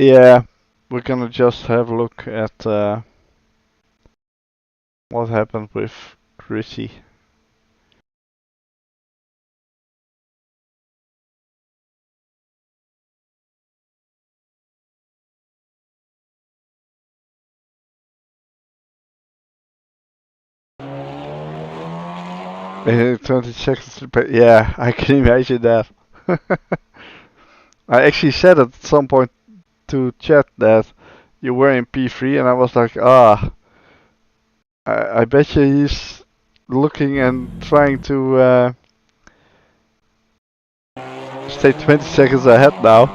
Yeah, we're gonna just have a look at what happened with Chrissy. In 20 seconds, yeah, I can imagine that. I actually said at some point to chat that you were in P3, and I was like, I bet you he's looking and trying to stay 20 seconds ahead now.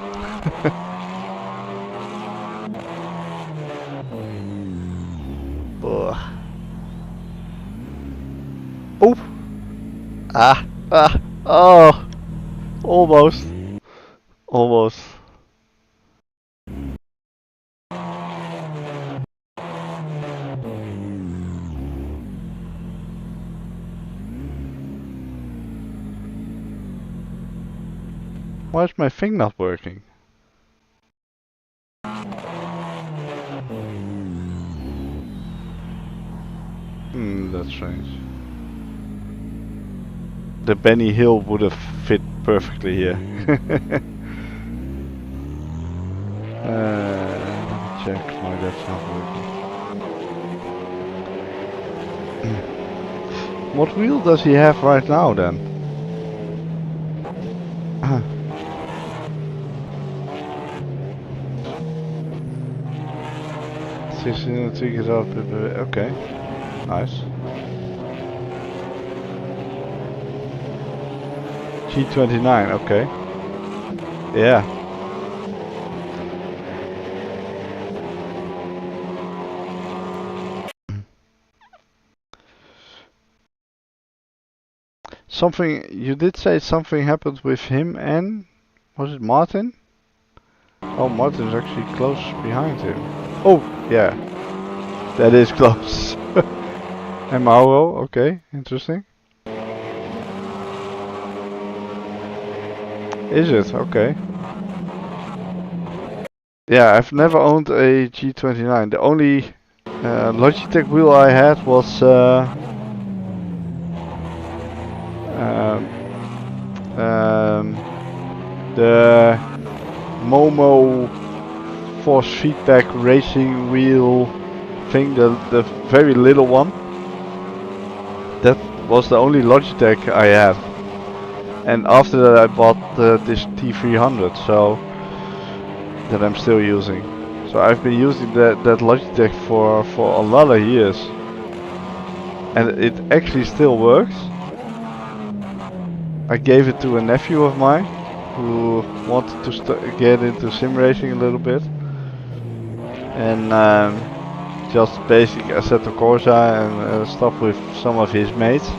Oh! Oh! Almost. Almost. Why is my thing not working? That's strange. The Benny Hill would have fit perfectly here. Let me check why that's not working. What wheel does he have right now then? 16 tweak up. Okay, nice. G29, okay. Yeah. Something, you did say something happened with him and, was it Martin? Oh, Martin's actually close behind him. Oh, yeah. That is close. And Mauro, okay, interesting. Is it? Okay. Yeah, I've never owned a G29. The only Logitech wheel I had was the Momo force feedback racing wheel thing, the very little one. That was the only Logitech I had. And after that I bought this T300, so that I'm still using. So I've been using that Logitech for a lot of years. And it actually still works. I gave it to a nephew of mine who wanted to get into sim racing a little bit. And just basic Assetto Corsa and stuff with some of his mates.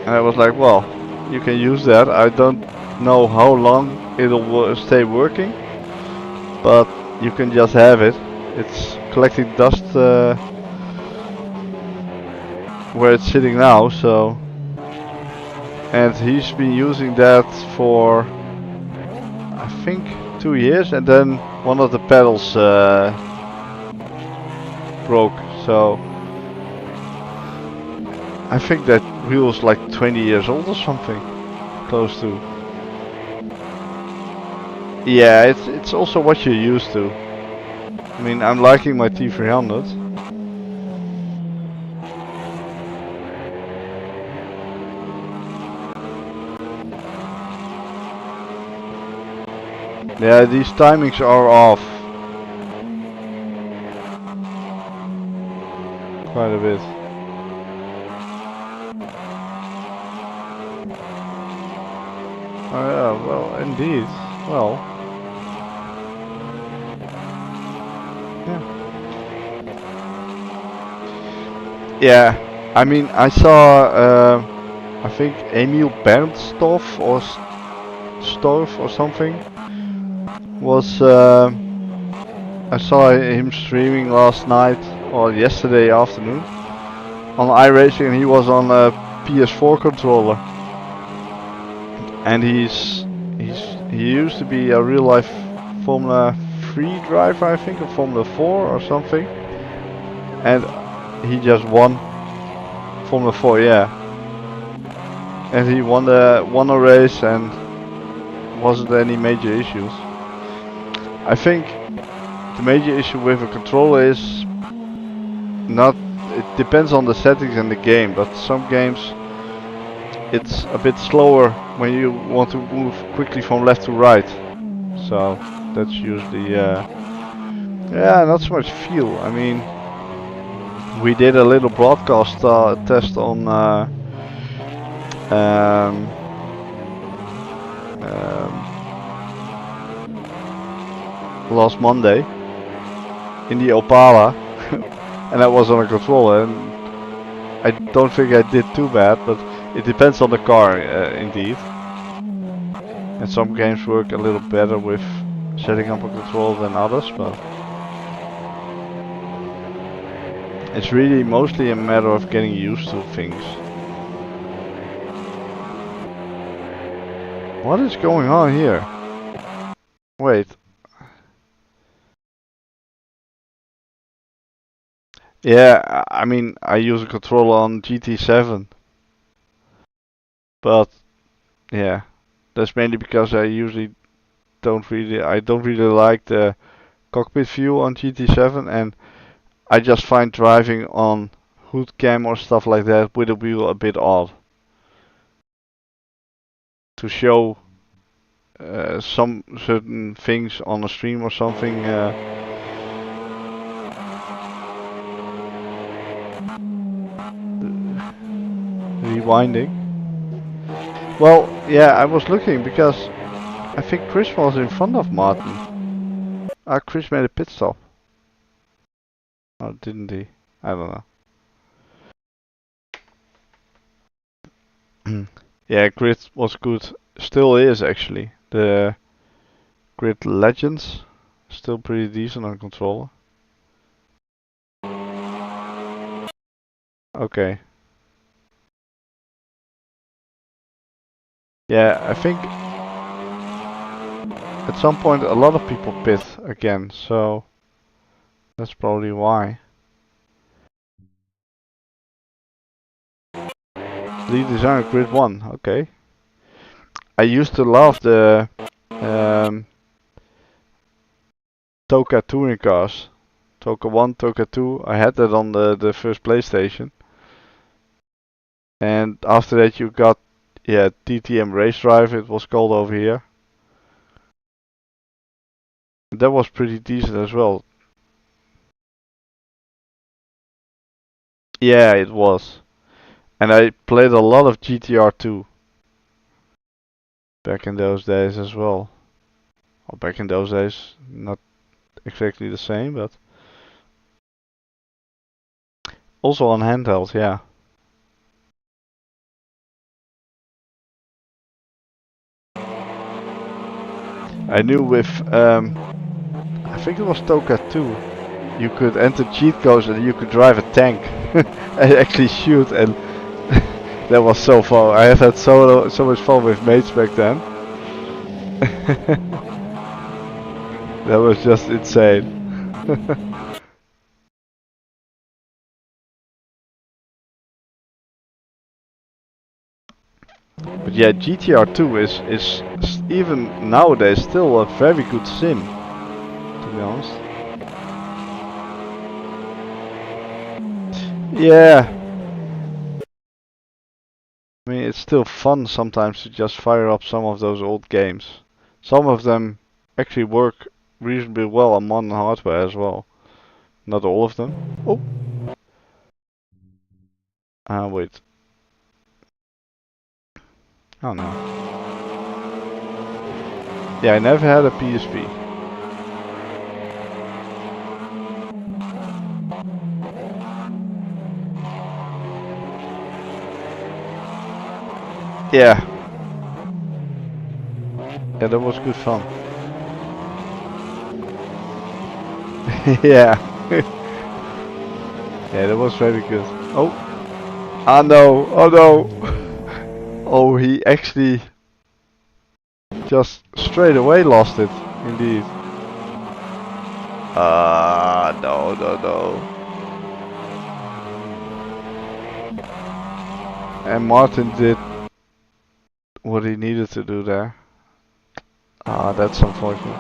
And I was like, well, you can use that. I don't know how long it'll stay working, but you can just have it. It's collecting dust where it's sitting now, so. And he's been using that for, I think, 2 years, and then one of the pedals broke, so I think that wheel's like 20 years old or something, close to. Yeah, it's also what you're used to. I mean, I'm liking my T300. Yeah, these timings are off quite a bit. Oh yeah, well, indeed. Well, yeah. I mean, I saw, I think Emil Bernstorff or Storff or something was. I saw him streaming last night or yesterday afternoon on iRacing, and he was on a PS4 controller. And he used to be a real life Formula 3 driver, I think, or Formula 4 or something. And he just won Formula 4, yeah. And he won a race and wasn't any major issues. I think the major issue with a controller is not, it depends on the settings in the game, but some games it's a bit slower when you want to move quickly from left to right. So that's usually yeah, not so much feel. I mean, we did a little broadcast test on last Monday in the Opala, and that was on a controller, and I don't think I did too bad, but it depends on the car indeed. And some games work a little better with setting up a controller than others, but it's really mostly a matter of getting used to things. What is going on here? Wait. Yeah, I mean, I use a controller on GT7. But yeah, that's mainly because I don't really like the cockpit view on GT7, and I just find driving on hood cam or stuff like that with a wheel a bit odd. To show some certain things on a stream or something. Rewinding. Well, yeah, I was looking because I think Chris was in front of Martin. Chris made a pit stop. Oh, didn't he? I don't know. Yeah, Grid was good. Still is actually. The Grid Legends still pretty decent on controller. Okay. Yeah, I think at some point a lot of people pit again, so that's probably why. Lead designer Grid 1, okay. I used to love the Toka touring cars. Toka 1, Toka 2, I had that on the first PlayStation. And after that you got, yeah, TTM Race Drive, it was called over here. That was pretty decent as well. Yeah, it was. And I played a lot of GTR2 back in those days as well. Well, back in those days, not exactly the same, but also on handheld, yeah. I knew with, I think it was Toka 2, you could enter cheat codes and you could drive a tank and actually shoot, and that was so fun. I had so much fun with mates back then. That was just insane. But yeah, GTR2 is even nowadays still a very good sim, to be honest. Yeah. I mean, it's still fun sometimes to just fire up some of those old games. Some of them actually work reasonably well on modern hardware as well. Not all of them. Oh. Wait. Oh no. Yeah, I never had a PSP. Yeah. Yeah, that was good fun. Yeah. Yeah, that was very good. Oh. Ah no. Oh no. Oh, he actually just straight away lost it, indeed. No, no, no. And Martin did what he needed to do there. That's unfortunate.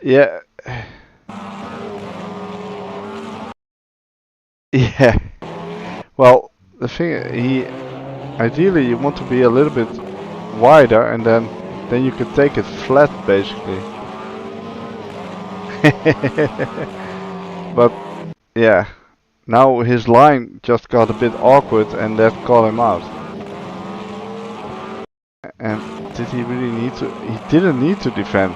Yeah. Yeah. Well, the thing, ideally you want to be a little bit wider, and then you could take it flat, basically. But yeah, now his line just got a bit awkward, and that caught him out. And did he really need to? He didn't need to defend.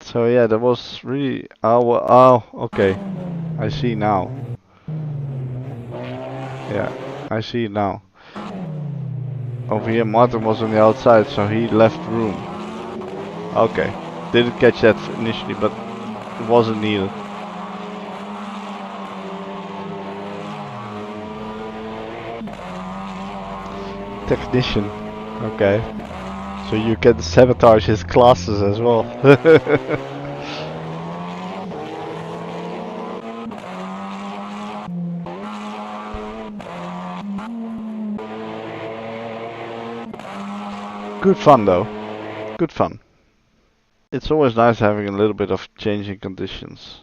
So yeah, that was really... Oh, okay. I see now. Yeah, I see it now. Over here Martin was on the outside, so he left room. Okay. Didn't catch that initially, but it wasn't needed. Technician. Okay. So you can sabotage his classes as well. Good fun though. Good fun. It's always nice having a little bit of changing conditions.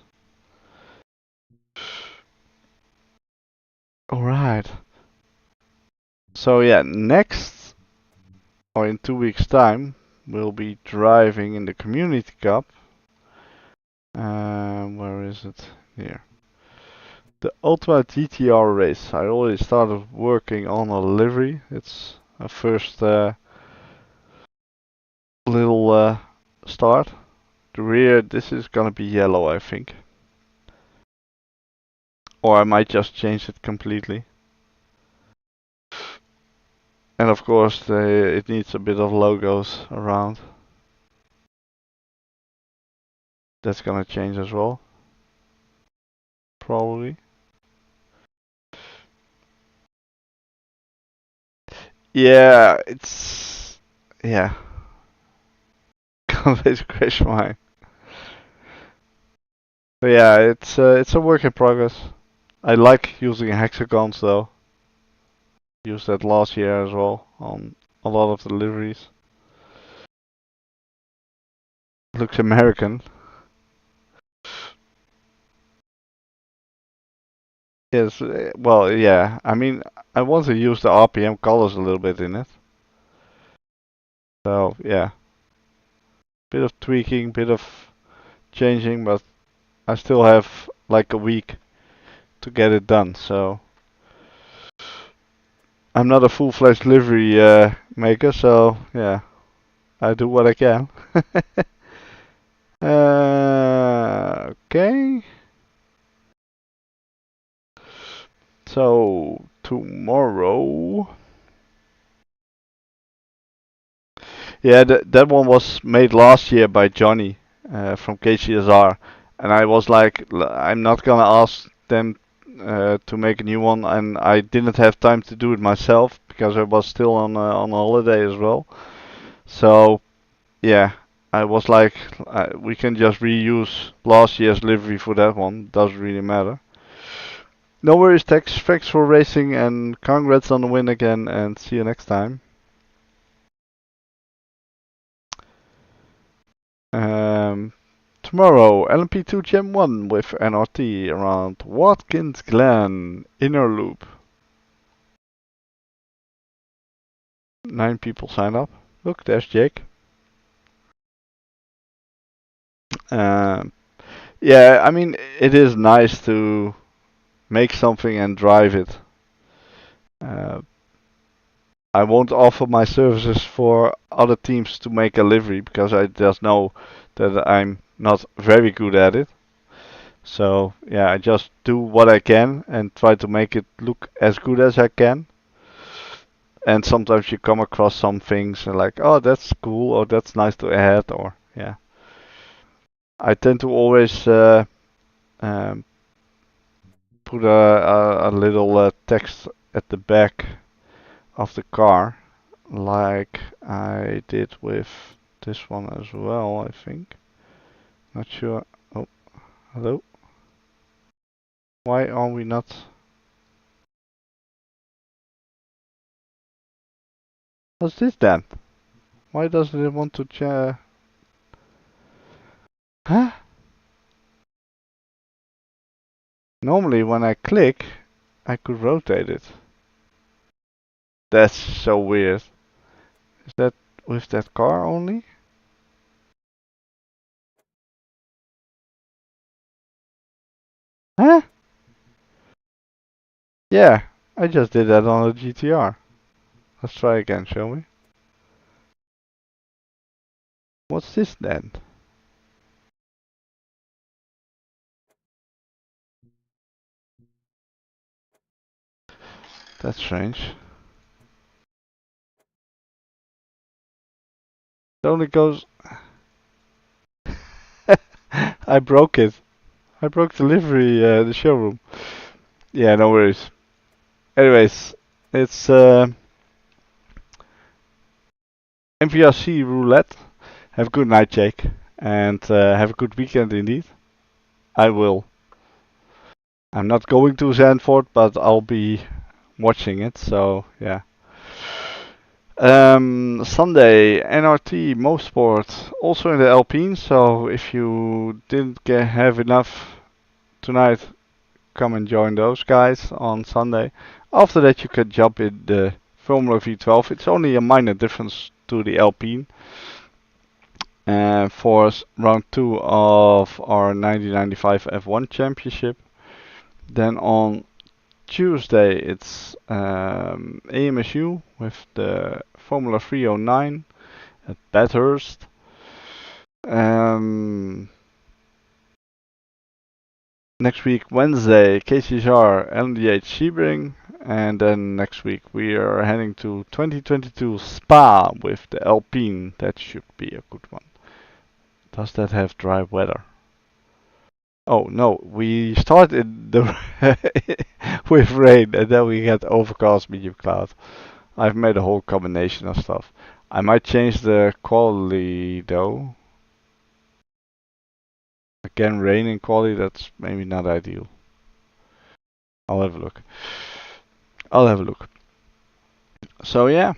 Alright. So yeah, next, or in 2 weeks time, we'll be driving in the Community Cup. Where is it? Here. The Ultimate GTR race. I already started working on a livery. It's a first little start. The rear, this is gonna be yellow, I think. Or I might just change it completely. And of course, it needs a bit of logos around. That's gonna change as well. Probably. Yeah, it's... yeah. Can't wait to crash mine. So yeah, it's a work in progress. I like using hexagons though. Used that last year as well on a lot of the liveries. Looks American. Yes, well, yeah. I mean, I want to use the RPM colors a little bit in it. So yeah, bit of tweaking, bit of changing, but I still have like a week to get it done. So I'm not a full-fledged livery maker, so yeah, I do what I can. Okay. So tomorrow, yeah, that one was made last year by Johnny from KCSR, and I was like, I'm not gonna ask them to make a new one, and I didn't have time to do it myself because I was still on holiday as well. So yeah, I was like, we can just reuse last year's livery for that one. Doesn't really matter. No worries, Tex. Thanks for racing, and congrats on the win again, and see you next time. Tomorrow, LMP2 Gen 1 with NRT around Watkins Glen, inner loop. 9 people signed up. Look, there's Jake. Yeah, I mean, it is nice to make something and drive it. I won't offer my services for other teams to make a livery because I just know that I'm not very good at it. So yeah, I just do what I can and try to make it look as good as I can. And sometimes you come across some things and like, oh, that's cool, or that's nice to add, or yeah. I tend to always put a little text at the back of the car, like I did with this one as well, I think. Not sure. Oh, hello. Why are we not? What's this then? Why doesn't it want to Huh? Normally when I click, I could rotate it. That's so weird. Is that with that car only? Huh? Yeah, I just did that on a GTR. Let's try again, shall we? What's this then? That's strange. It only goes... I broke it. I broke the livery, the showroom. Yeah, no worries. Anyways, it's MVRC roulette. Have a good night, Jake. And have a good weekend indeed. I will. I'm not going to Zandvoort, but I'll be watching it, so yeah. Sunday, NRT, Mosport, also in the Alpine, so if you didn't have enough tonight, come and join those guys on Sunday. After that you can jump in the Formula V12. It's only a minor difference to the Alpine. For round 2 of our 1995 F1 Championship. Then on Tuesday it's AMSU with the Formula 309 at Bathurst. Next week Wednesday KCSR LMDH Sebring, and then next week we are heading to 2022 Spa with the Alpine. That should be a good one. Does that have dry weather? Oh no, we started the with rain and then we get overcast medium cloud. I've made a whole combination of stuff. I might change the quality though. Again, rain and quality, that's maybe not ideal. I'll have a look. I'll have a look. So yeah,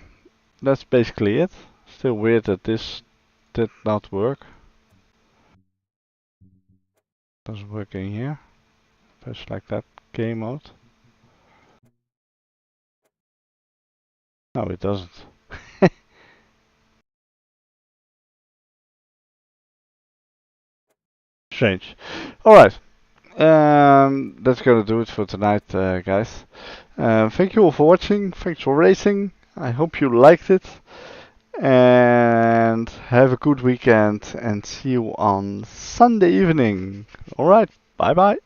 that's basically it. Still weird that this did not work. Doesn't work in here. Press like that game mode. No, it doesn't. Strange. Alright. That's gonna do it for tonight, guys. Thank you all for watching. Thanks for racing. I hope you liked it. And have a good weekend and see you on Sunday evening. Alright, bye bye.